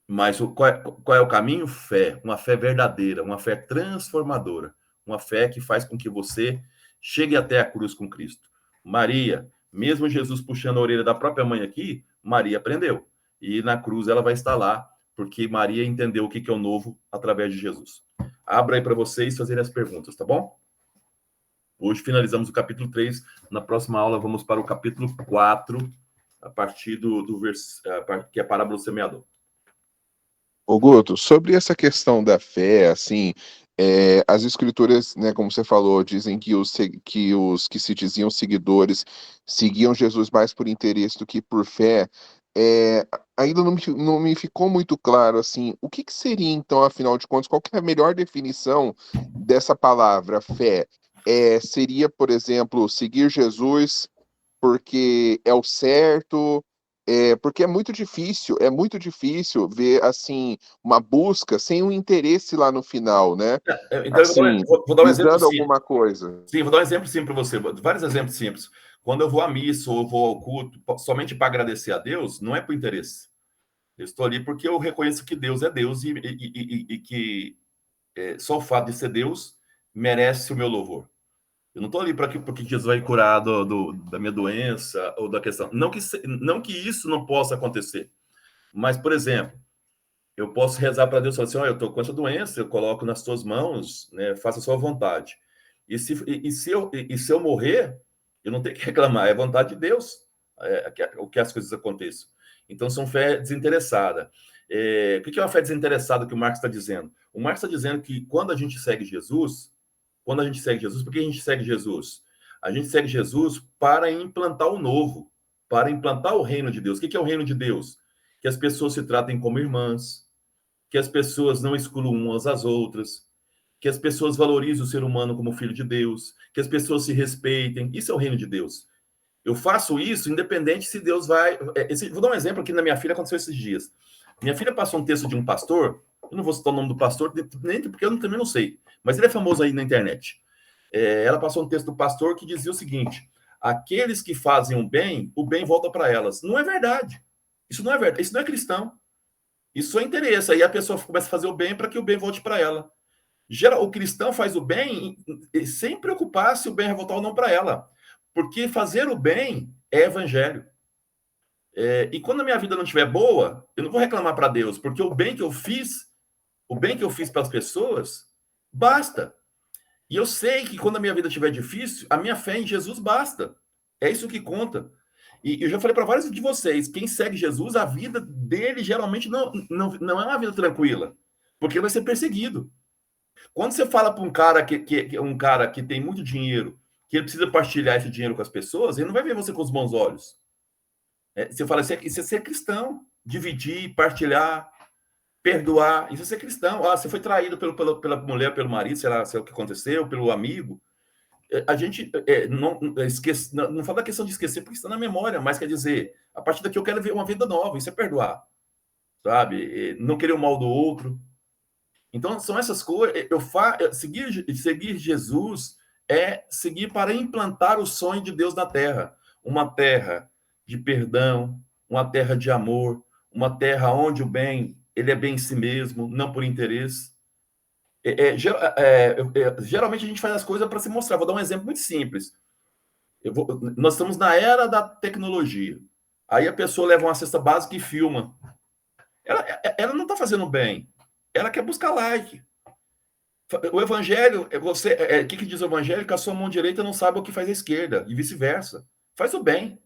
Mas qual é o caminho? Fé. Uma fé verdadeira, uma fé transformadora. Uma fé que faz com que você chegue até a cruz com Cristo. Maria, mesmo Jesus puxando a orelha da própria mãe aqui, Maria aprendeu. E na cruz ela vai estar lá, porque Maria entendeu o que é o novo através de Jesus. Abra aí para vocês fazerem as perguntas, tá bom? Hoje finalizamos o capítulo 3. Na próxima aula vamos para o capítulo 4, a partir do que é a parábola do semeador. Ô Guto, sobre essa questão da fé, assim, as escrituras, né, como você falou, dizem que os que se diziam seguidores seguiam Jesus mais por interesse do que por fé. Ainda não me ficou muito claro, assim, o que seria, então, afinal de contas, qual que é a melhor definição dessa palavra, fé? Seria, por exemplo, seguir Jesus porque é o certo, porque é muito difícil ver, assim, uma busca sem um interesse lá no final, né? Então, Assim, vou dar um exemplo visando simples. alguma coisa. Sim, vou dar um exemplo simples para você. Vários exemplos simples. Quando eu vou à missa ou vou ao culto somente para agradecer a Deus, não é por interesse. Eu estou ali porque eu reconheço que Deus é Deus e que só o fato de ser Deus merece o meu louvor. Eu não estou ali porque Jesus vai curar da minha doença ou da questão. Não que isso não possa acontecer. Mas, por exemplo, eu posso rezar para Deus e falar assim: olha, eu estou com essa doença, eu coloco nas tuas mãos, né, faça a sua vontade. E se eu morrer, eu não tenho que reclamar, é vontade de Deus o que as coisas aconteçam. Então, são fé desinteressada. O que é uma fé desinteressada que o Marx está dizendo? O Marx está dizendo que quando a gente segue Jesus, por que a gente segue Jesus? A gente segue Jesus para implantar o novo, para implantar o reino de Deus. O que é o reino de Deus? Que as pessoas se tratem como irmãs, que as pessoas não excluam umas às outras, que as pessoas valorizem o ser humano como filho de Deus, que as pessoas se respeitem. Isso é o reino de Deus. Eu faço isso independente se Deus vai. Vou dar um exemplo aqui na minha filha, aconteceu esses dias. Minha filha passou um texto de um pastor, eu não vou citar o nome do pastor, nem porque eu também não sei, mas ele é famoso aí na internet. Ela passou um texto do pastor que dizia o seguinte: aqueles que fazem o bem volta para elas. Não é verdade. Isso não é verdade. Isso não é cristão. Isso é interesse. Aí a pessoa começa a fazer o bem para que o bem volte para ela. O cristão faz o bem sem preocupar se o bem vai voltar ou não para ela. Porque fazer o bem é evangelho. E quando a minha vida não estiver boa, eu não vou reclamar para Deus, porque o bem que eu fiz para as pessoas, basta. E eu sei que quando a minha vida estiver difícil, a minha fé em Jesus basta. É isso que conta. E eu já falei para vários de vocês, quem segue Jesus, a vida dele geralmente não é uma vida tranquila, porque ele vai ser perseguido. Quando você fala para um cara um cara que tem muito dinheiro, que ele precisa partilhar esse dinheiro com as pessoas, ele não vai ver você com os bons olhos. Você fala, isso é ser cristão. Dividir, partilhar, perdoar, isso é ser cristão. Você foi traído pela mulher, pelo marido, sei lá o que aconteceu, pelo amigo. A gente não fala da questão de esquecer, porque está na memória, mas quer dizer, a partir daqui eu quero ver uma vida nova, isso é perdoar, sabe? Não querer o mal do outro. Então, são essas coisas. Seguir Jesus é seguir para implantar o sonho de Deus na terra. Uma terra de perdão, uma terra de amor, uma terra onde o bem ele é bem em si mesmo, não por interesse. Geralmente a gente faz as coisas para se mostrar. Vou dar um exemplo muito simples. Nós estamos na era da tecnologia. Aí a pessoa leva uma cesta básica e filma. Ela não está fazendo bem. Ela quer buscar like. O evangelho, o que diz o evangelho? Que a sua mão direita não sabe o que faz a esquerda, e vice-versa. Faz o bem.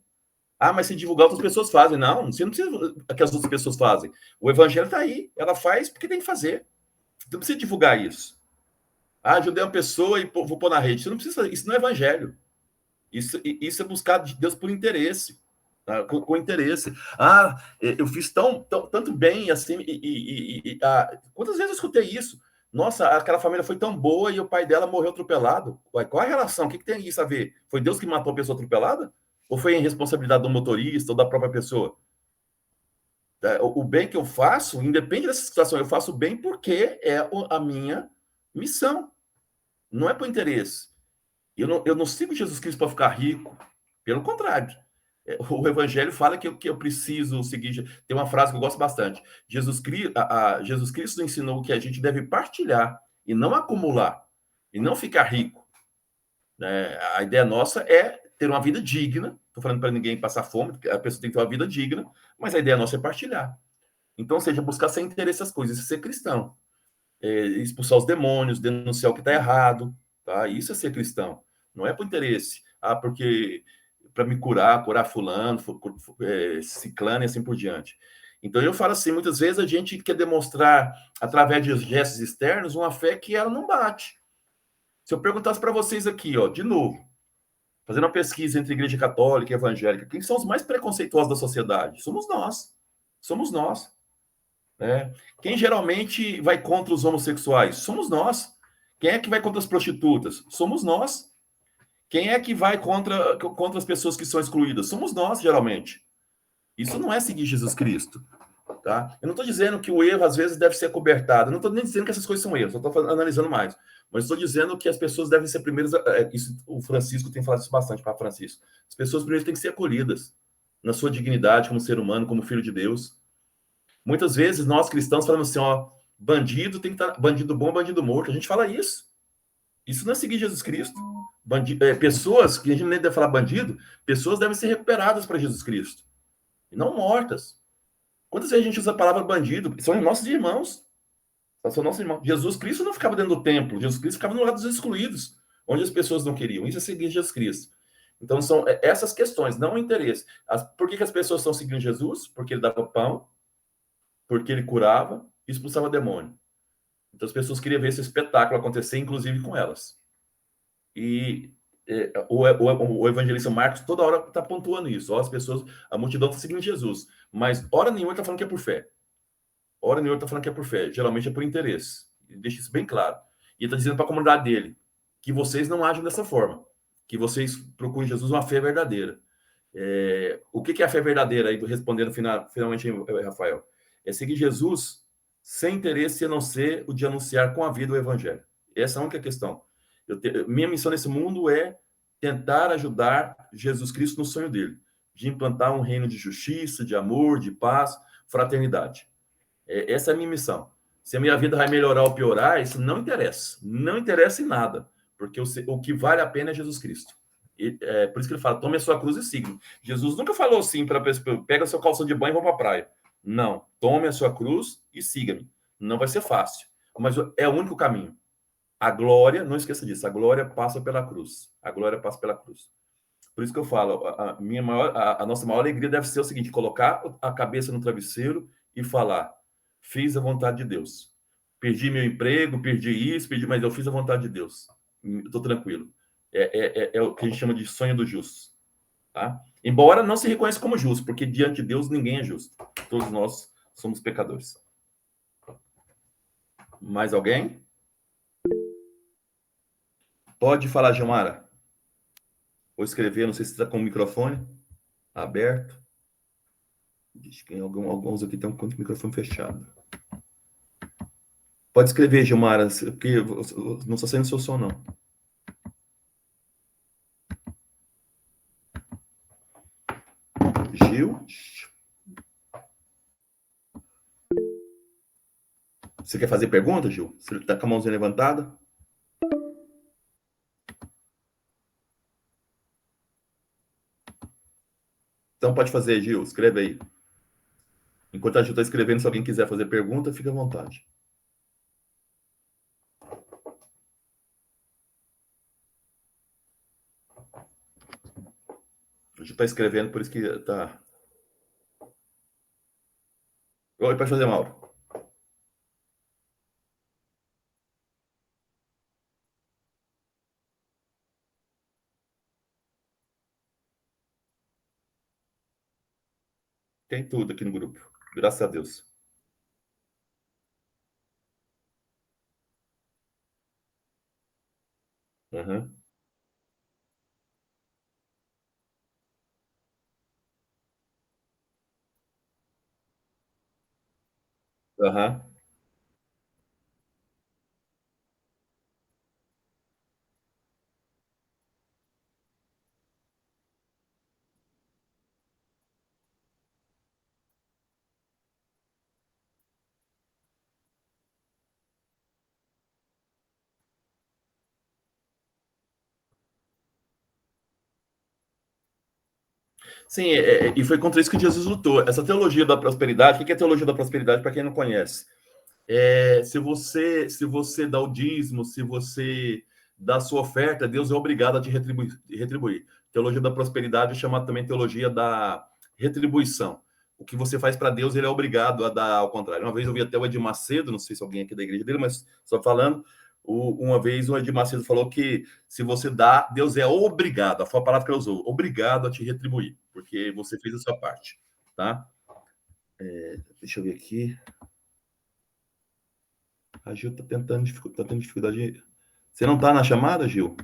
Mas se divulgar, outras pessoas fazem. Não, você não precisa que as outras pessoas fazem. O evangelho está aí. Ela faz porque tem que fazer. Você não precisa divulgar isso. Ajudei uma pessoa e vou pôr na rede. Você não precisa, isso não é evangelho. Isso é buscar de Deus por interesse. Tá? Com interesse. Eu fiz tanto bem assim. Quantas vezes eu escutei isso? Nossa, aquela família foi tão boa e o pai dela morreu atropelado. Ué, qual a relação? O que tem isso a ver? Foi Deus que matou a pessoa atropelada? Ou foi a responsabilidade do motorista ou da própria pessoa? O bem que eu faço, independe dessa situação, eu faço bem porque é a minha missão. Não é por interesse. Eu não sigo Jesus Cristo para ficar rico. Pelo contrário. O Evangelho fala que eu preciso seguir. Tem uma frase que eu gosto bastante. Jesus Cristo ensinou que a gente deve partilhar e não acumular, e não ficar rico. A ideia nossa é ter uma vida digna. Estou falando para ninguém passar fome, porque a pessoa tem que ter uma vida digna, mas a ideia nossa é partilhar. Então, seja, buscar sem interesse as coisas, ser cristão. Expulsar os demônios, denunciar o que está errado. Tá? Isso é ser cristão. Não é por interesse. Porque para me curar fulano, ciclano e assim por diante. Então, eu falo assim, muitas vezes a gente quer demonstrar, através de gestos externos, uma fé que ela não bate. Se eu perguntasse para vocês aqui, de novo, fazendo uma pesquisa entre igreja católica e evangélica, quem são os mais preconceituosos da sociedade? Somos nós. Somos nós. Quem geralmente vai contra os homossexuais? Somos nós. Quem é que vai contra as prostitutas? Somos nós. Quem é que vai contra as pessoas que são excluídas? Somos nós, geralmente. Isso não é seguir Jesus Cristo. Tá? Eu não estou dizendo que o erro, às vezes, deve ser cobertado. Eu não estou nem dizendo que essas coisas são erros. Eu estou analisando mais. Mas estou dizendo que as pessoas devem ser primeiras. O Francisco tem falado isso bastante para Francisco. As pessoas primeiro têm que ser acolhidas na sua dignidade como ser humano, como filho de Deus. Muitas vezes nós cristãos falamos assim, bandido tem que estar bandido bom, bandido morto. A gente fala isso. Isso não é seguir Jesus Cristo. Pessoas, que a gente nem deve falar bandido, pessoas devem ser recuperadas para Jesus Cristo. E não mortas. Quantas vezes a gente usa a palavra bandido? São nossos irmãos. São nossos irmãos. Jesus Cristo não ficava dentro do templo. Jesus Cristo ficava no lado dos excluídos, onde as pessoas não queriam. Isso é seguir Jesus Cristo. Então, são essas questões, não o interesse. Por que as pessoas estão seguindo Jesus? Porque ele dava pão, porque ele curava e expulsava demônio. Então, as pessoas queriam ver esse espetáculo acontecer, inclusive com elas. E o evangelista Marcos toda hora está pontuando isso. Ó, as pessoas, a multidão está seguindo Jesus, mas hora nenhuma está falando que é por fé. Hora nenhuma está falando que é por fé. Geralmente é por interesse. Ele deixa isso bem claro. E ele está dizendo para a comunidade dele que vocês não agem dessa forma, que vocês procurem Jesus uma fé verdadeira. O que é a fé verdadeira? Aí, respondendo finalmente, Rafael, é seguir Jesus sem interesse a não ser o de anunciar com a vida o evangelho. Essa é a única questão. Minha missão nesse mundo é tentar ajudar Jesus Cristo no sonho dele, de implantar um reino de justiça, de amor, de paz, fraternidade. Essa é a minha missão. Se a minha vida vai melhorar ou piorar, isso não interessa. Não interessa em nada, porque o que vale a pena é Jesus Cristo. Por isso que ele fala, tome a sua cruz e siga. Jesus nunca falou assim para a pessoa, pega seu calção de banho e vá para a praia. Não, tome a sua cruz e siga-me. Não vai ser fácil, mas é o único caminho. A glória, não esqueça disso, a glória passa pela cruz. A glória passa pela cruz. Por isso que eu falo, a nossa maior alegria deve ser o seguinte, colocar a cabeça no travesseiro e falar, fiz a vontade de Deus. Perdi meu emprego, perdi isso, mas eu fiz a vontade de Deus. Estou tranquilo. É o que a gente chama de sonho do justo. Tá? Embora não se reconheça como justo, porque diante de Deus ninguém é justo. Todos nós somos pecadores. Mais alguém? Pode falar, Gilmara. Vou escrever, não sei se está com o microfone aberto. Diz que alguns aqui estão com o microfone fechado. Pode escrever, Gilmara, porque não está saindo seu som, não. Gil? Você quer fazer pergunta, Gil? Você está com a mãozinha levantada? Então pode fazer, Gil. Escreve aí. Enquanto a Gil está escrevendo, se alguém quiser fazer pergunta, fica à vontade. A Gil está escrevendo, por isso que está... Oi, pode fazer, Mauro. Tem tudo aqui no grupo. Graças a Deus. Uhum. Uhum. Sim, e foi contra isso que Jesus lutou. Essa teologia da prosperidade, o que é teologia da prosperidade, para quem não conhece? Se você dá o dízimo, se você dá a sua oferta, Deus é obrigado a te retribuir. Teologia da prosperidade é chamada também teologia da retribuição. O que você faz para Deus, ele é obrigado a dar ao contrário. Uma vez eu vi até o Edir Macedo, não sei se alguém aqui da igreja dele, mas só falando, uma vez o Edir Macedo falou que se você dá, Deus é obrigado, foi a palavra que ele usou, obrigado a te retribuir, porque você fez a sua parte, tá? Deixa eu ver aqui. A Gil tá tendo dificuldade. Você não tá na chamada, Gil?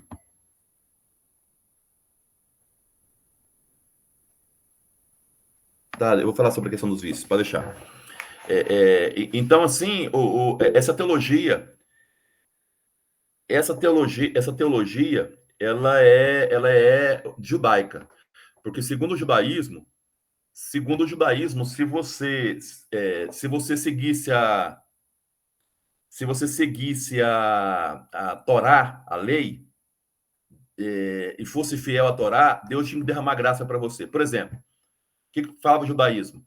Tá, eu vou falar sobre a questão dos vícios, pode deixar. Então, assim, essa teologia, ela é judaica, porque segundo o judaísmo, se você seguisse a Torá, a lei, e fosse fiel à Torá, Deus tinha que derramar graça para você. Por exemplo, o que falava o judaísmo?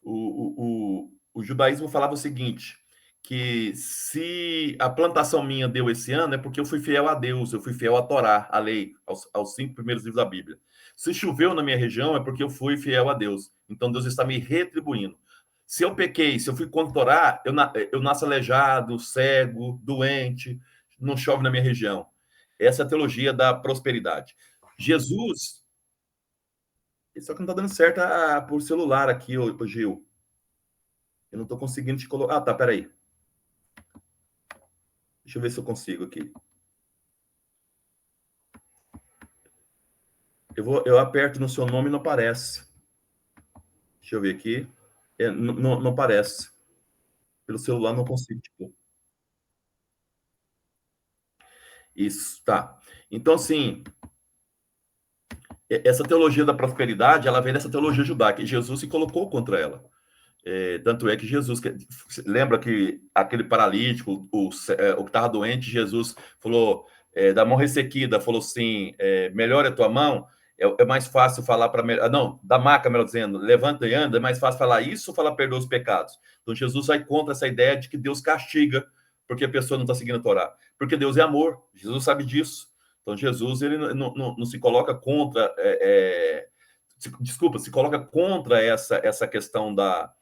O judaísmo falava o seguinte, que se a plantação minha deu esse ano, é porque eu fui fiel a Deus, eu fui fiel à Torá, à lei, aos 5 primeiros livros da Bíblia. Se choveu na minha região, é porque eu fui fiel a Deus. Então Deus está me retribuindo. Se eu pequei, se eu fui contra a Torá, eu nasço aleijado, cego, doente, não chove na minha região. Essa é a teologia da prosperidade. Jesus, só que não está dando certo por celular aqui, ô Gil. Eu não estou conseguindo te colocar. Ah, tá, peraí. Deixa eu ver se eu consigo aqui. Eu aperto no seu nome e não aparece. Deixa eu ver aqui. Não aparece. Pelo celular não consigo. Tipo. Isso, tá. Então, assim, essa teologia da prosperidade, ela vem dessa teologia judaica, e Jesus se colocou contra ela. Tanto é que Jesus, lembra que aquele paralítico, o que estava doente, Jesus falou, da mão ressequida, falou assim, melhor é tua mão, é mais fácil falar para... Não, da maca, melhor dizendo, levanta e anda, é mais fácil falar isso ou falar perdoa os pecados? Então Jesus vai contra essa ideia de que Deus castiga porque a pessoa não está seguindo a Torá. Porque Deus é amor, Jesus sabe disso. Então Jesus ele não se coloca contra... desculpa, se coloca contra essa questão da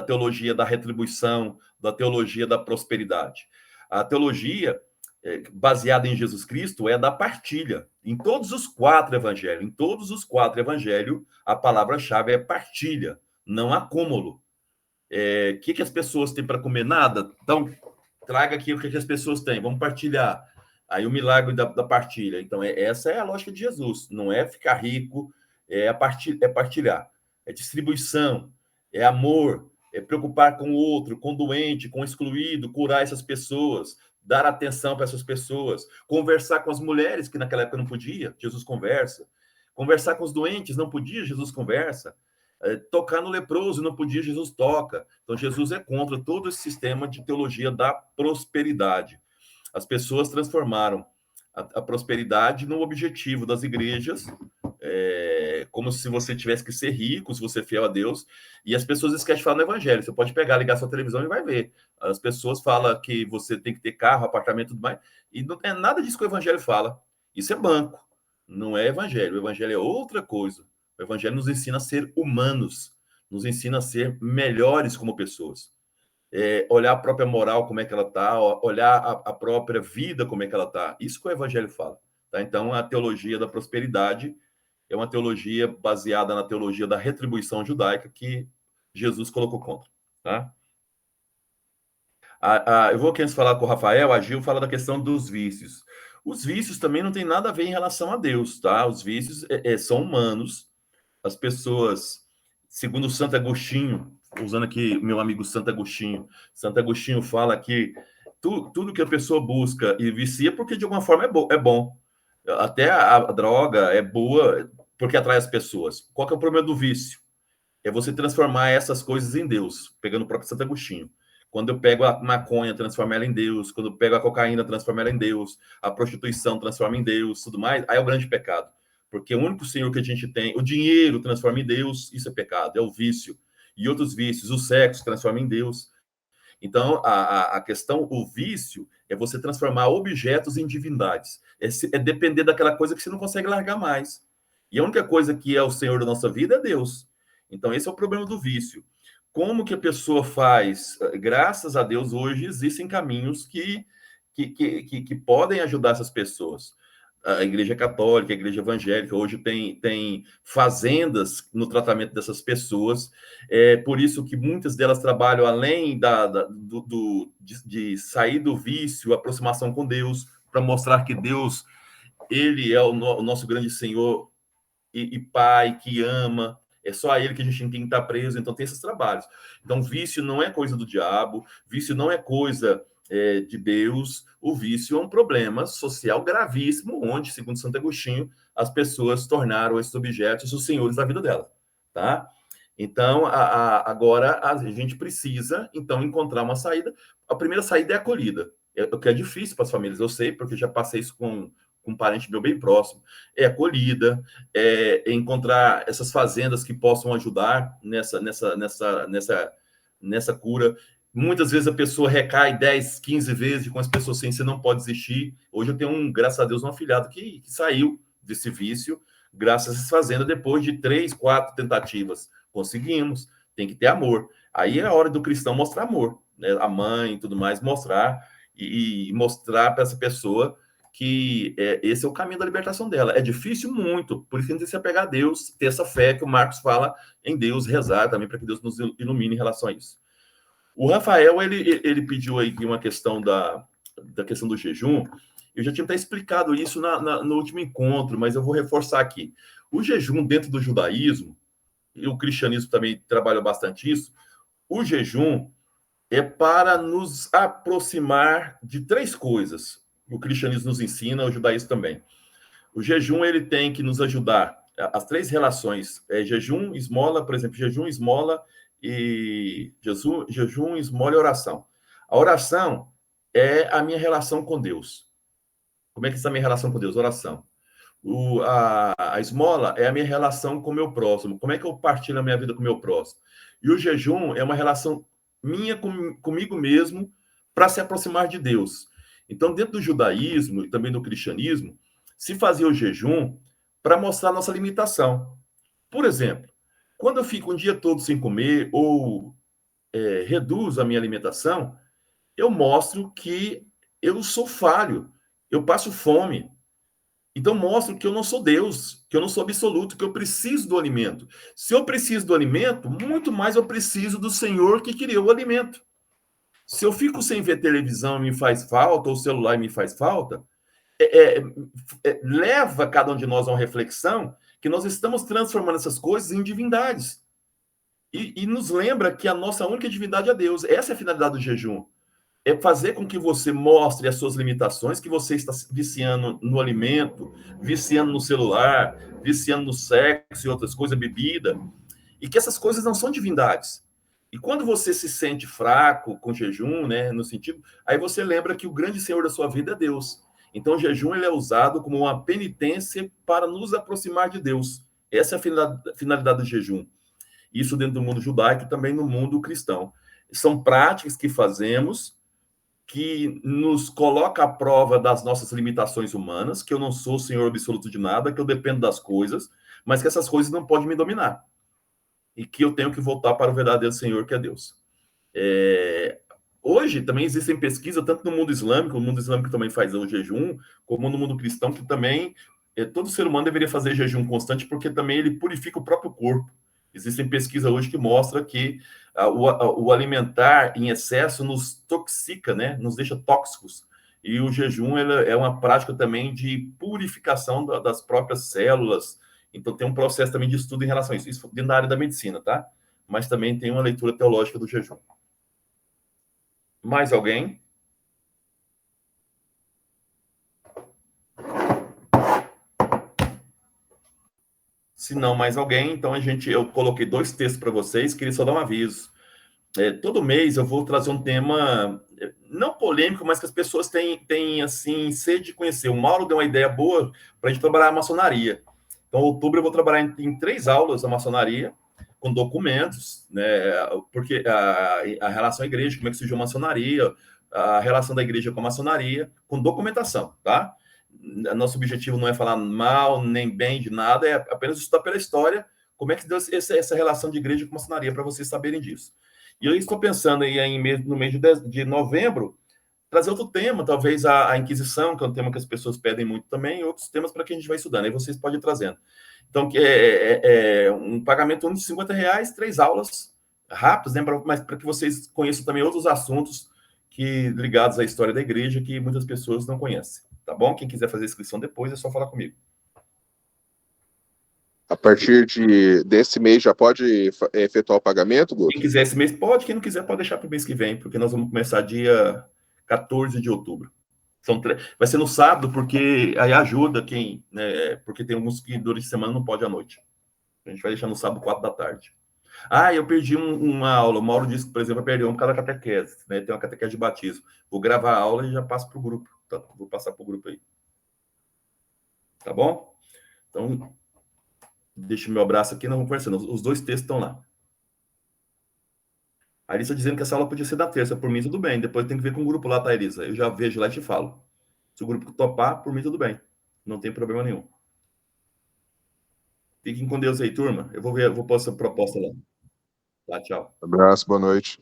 teologia da retribuição, da teologia da prosperidade. A teologia baseada em Jesus Cristo é da partilha. Em todos os 4 evangelhos, a palavra-chave é partilha, não acúmulo. O que as pessoas têm para comer? Nada. Então, traga aqui o que as pessoas têm. Vamos partilhar. Aí o milagre da partilha. Então, essa é a lógica de Jesus. Não é ficar rico, é partilhar. É distribuição, é amor, é preocupar com o outro, com o doente, com o excluído, curar essas pessoas, dar atenção para essas pessoas, conversar com as mulheres, que naquela época não podia, Jesus conversa. Conversar com os doentes, não podia, Jesus conversa. Tocar no leproso, não podia, Jesus toca. Então, Jesus é contra todo esse sistema de teologia da prosperidade. As pessoas transformaram a prosperidade no objetivo das igrejas, como se você tivesse que ser rico, se você é fiel a Deus, e as pessoas esquecem de falar no evangelho. Você pode pegar, ligar sua televisão e vai ver. As pessoas falam que você tem que ter carro, apartamento e tudo mais, e não é nada disso que o evangelho fala. Isso é banco, não é evangelho. O evangelho é outra coisa. O evangelho nos ensina a ser humanos, nos ensina a ser melhores como pessoas. Olhar a própria moral, como é que ela está, olhar a própria vida, como é que ela está. Isso que o evangelho fala. Tá? Então, a teologia da prosperidade é uma teologia baseada na teologia da retribuição judaica que Jesus colocou contra. Tá? Eu vou querer falar com o Rafael, a Gil fala da questão dos vícios. Os vícios também não tem nada a ver em relação a Deus, tá? Os vícios são humanos. As pessoas, segundo Santo Agostinho, usando aqui meu amigo Santo Agostinho fala que tudo que a pessoa busca e vicia porque de alguma forma é bom. Até a droga é boa porque atrai as pessoas. Qual que é o problema do vício? É você transformar essas coisas em Deus, pegando o próprio Santo Agostinho. Quando eu pego a maconha, transformo ela em Deus. Quando eu pego a cocaína, transformo ela em Deus. A prostituição, transforma em Deus, tudo mais. Aí é o grande pecado. Porque o único Senhor que a gente tem, o dinheiro transforma em Deus, isso é pecado, é o vício. E outros vícios, o sexo transforma em Deus. Então, a questão, o vício, é você transformar objetos em divindades. É depender daquela coisa que você não consegue largar mais. E a única coisa que é o Senhor da nossa vida é Deus. Então, esse é o problema do vício. Como que a pessoa faz? Graças a Deus, hoje existem caminhos que podem ajudar essas pessoas. A Igreja Católica, a Igreja Evangélica, hoje tem fazendas no tratamento dessas pessoas. Por isso que muitas delas trabalham além de sair do vício, aproximação com Deus, para mostrar que Deus, ele é o nosso grande Senhor e Pai que ama. É só a ele que a gente tem que estar preso. Então, tem esses trabalhos. Então, vício não é coisa do diabo, vício não é coisa de Deus. O vício é um problema social gravíssimo, onde, segundo Santo Agostinho, as pessoas tornaram esses objetos os senhores da vida dela. Tá? Então, agora a gente precisa, então, encontrar uma saída. A primeira saída é a acolhida. O que é difícil para as famílias, eu sei, porque já passei isso com com um parente meu bem próximo, é acolhida, é encontrar essas fazendas que possam ajudar nessa cura. Muitas vezes a pessoa recai 10, 15 vezes, e com as pessoas assim, você não pode desistir. Hoje eu tenho, graças a Deus, um afilhado que saiu desse vício, graças a essas fazendas, depois de 3, 4 tentativas. Conseguimos, tem que ter amor. Aí é a hora do cristão mostrar amor, né? A mãe e tudo mais, mostrar e mostrar para essa pessoa que esse é o caminho da libertação dela. É difícil muito, por isso que a gente tem que se apegar a Deus, ter essa fé que o Marcos fala em Deus, rezar também para que Deus nos ilumine em relação a isso. O Rafael, ele pediu aí uma questão da questão do jejum. Eu já tinha até explicado isso no último encontro, mas eu vou reforçar aqui. O jejum dentro do judaísmo, e o cristianismo também trabalha bastante isso, o jejum é para nos aproximar de 3 coisas. O cristianismo nos ensina, o judaísmo também. O jejum, ele tem que nos ajudar. As 3 relações, jejum, esmola, por exemplo, jejum, esmola e jejum, esmola e oração. A oração é a minha relação com Deus. Como é que é essa minha relação com Deus? Oração. A esmola é a minha relação com o meu próximo. Como é que eu partilho a minha vida com o meu próximo? E o jejum é uma relação minha comigo mesmo para se aproximar de Deus. Então, dentro do judaísmo e também do cristianismo, se fazia o jejum para mostrar nossa limitação. Por exemplo, quando eu fico um dia todo sem comer ou reduzo a minha alimentação, eu mostro que eu sou falho, eu passo fome. Então, mostro que eu não sou Deus, que eu não sou absoluto, que eu preciso do alimento. Se eu preciso do alimento, muito mais eu preciso do Senhor que criou o alimento. Se eu fico sem ver televisão e me faz falta, ou o celular e me faz falta, leva cada um de nós a uma reflexão que nós estamos transformando essas coisas em divindades. E nos lembra que a nossa única divindade é Deus. Essa é a finalidade do jejum. É fazer com que você mostre as suas limitações, que você está viciando no alimento, viciando no celular, viciando no sexo e outras coisas, bebida, e que essas coisas não são divindades. E quando você se sente fraco com jejum, né, no sentido, aí você lembra que o grande Senhor da sua vida é Deus. Então o jejum ele é usado como uma penitência para nos aproximar de Deus. Essa é a finalidade do jejum. Isso dentro do mundo judaico e também no mundo cristão. São práticas que fazemos que nos coloca à prova das nossas limitações humanas, que eu não sou o senhor absoluto de nada, que eu dependo das coisas, mas que essas coisas não podem me dominar. E que eu tenho que voltar para o verdadeiro Senhor, que é Deus. Hoje também existem pesquisas, tanto no mundo islâmico, o mundo islâmico também faz o jejum, como no mundo cristão, que também todo ser humano deveria fazer jejum constante, porque também ele purifica o próprio corpo. Existem pesquisas hoje que mostram que o alimentar em excesso nos toxica, né? Nos deixa tóxicos. E o jejum é uma prática também de purificação das próprias células. Então, tem um processo também de estudo em relação a isso. Isso dentro da área da medicina, tá? Mas também tem uma leitura teológica do jejum. Mais alguém? Se não mais alguém, então eu coloquei 2 textos para vocês, queria só dar um aviso. Todo mês eu vou trazer um tema não polêmico, mas que as pessoas têm assim, sede de conhecer. O Mauro deu uma ideia boa para a gente trabalhar a maçonaria. Então, em outubro, eu vou trabalhar em 3 aulas a maçonaria, com documentos, né? Porque a relação à igreja, como é que surgiu a maçonaria, a relação da igreja com a maçonaria, com documentação, tá? Nosso objetivo não é falar mal nem bem de nada, é apenas estudar pela história como é que deu essa relação de igreja com maçonaria, para vocês saberem disso. E eu estou pensando no mês de novembro, trazer outro tema, talvez a Inquisição, que é um tema que as pessoas pedem muito também, e outros temas para que a gente vai estudando, aí vocês podem ir trazendo. Então, que é um pagamento único de R$50, 3 aulas rápidas, né, mas para que vocês conheçam também outros assuntos ligados à história da igreja que muitas pessoas não conhecem, tá bom? Quem quiser fazer inscrição depois, é só falar comigo. A partir desse mês já pode efetuar o pagamento, Guto? Quem quiser esse mês pode, quem não quiser pode deixar para o mês que vem, porque nós vamos começar dia 14 de outubro. Vai ser no sábado, porque aí ajuda quem, né, porque tem alguns que durante a semana não pode à noite. A gente vai deixar no sábado, 4 da tarde. Eu perdi uma aula. O Mauro disse que, por exemplo, eu perdi uma por causa da catequese, né? Tem uma catequese de batismo. Vou gravar a aula e já passo para o grupo. Tá? Vou passar para o grupo aí. Tá bom? Então, deixa o meu abraço aqui, nós vamos conversando. Os dois textos estão lá. A Elisa dizendo que essa aula podia ser da terça. Por mim, tudo bem. Depois tem que ver com o grupo lá, tá, Elisa? Eu já vejo lá e te falo. Se o grupo topar, por mim, tudo bem. Não tem problema nenhum. Fiquem com Deus aí, turma. Eu vou pôr essa proposta lá. Tá, tchau. Abraço, boa noite.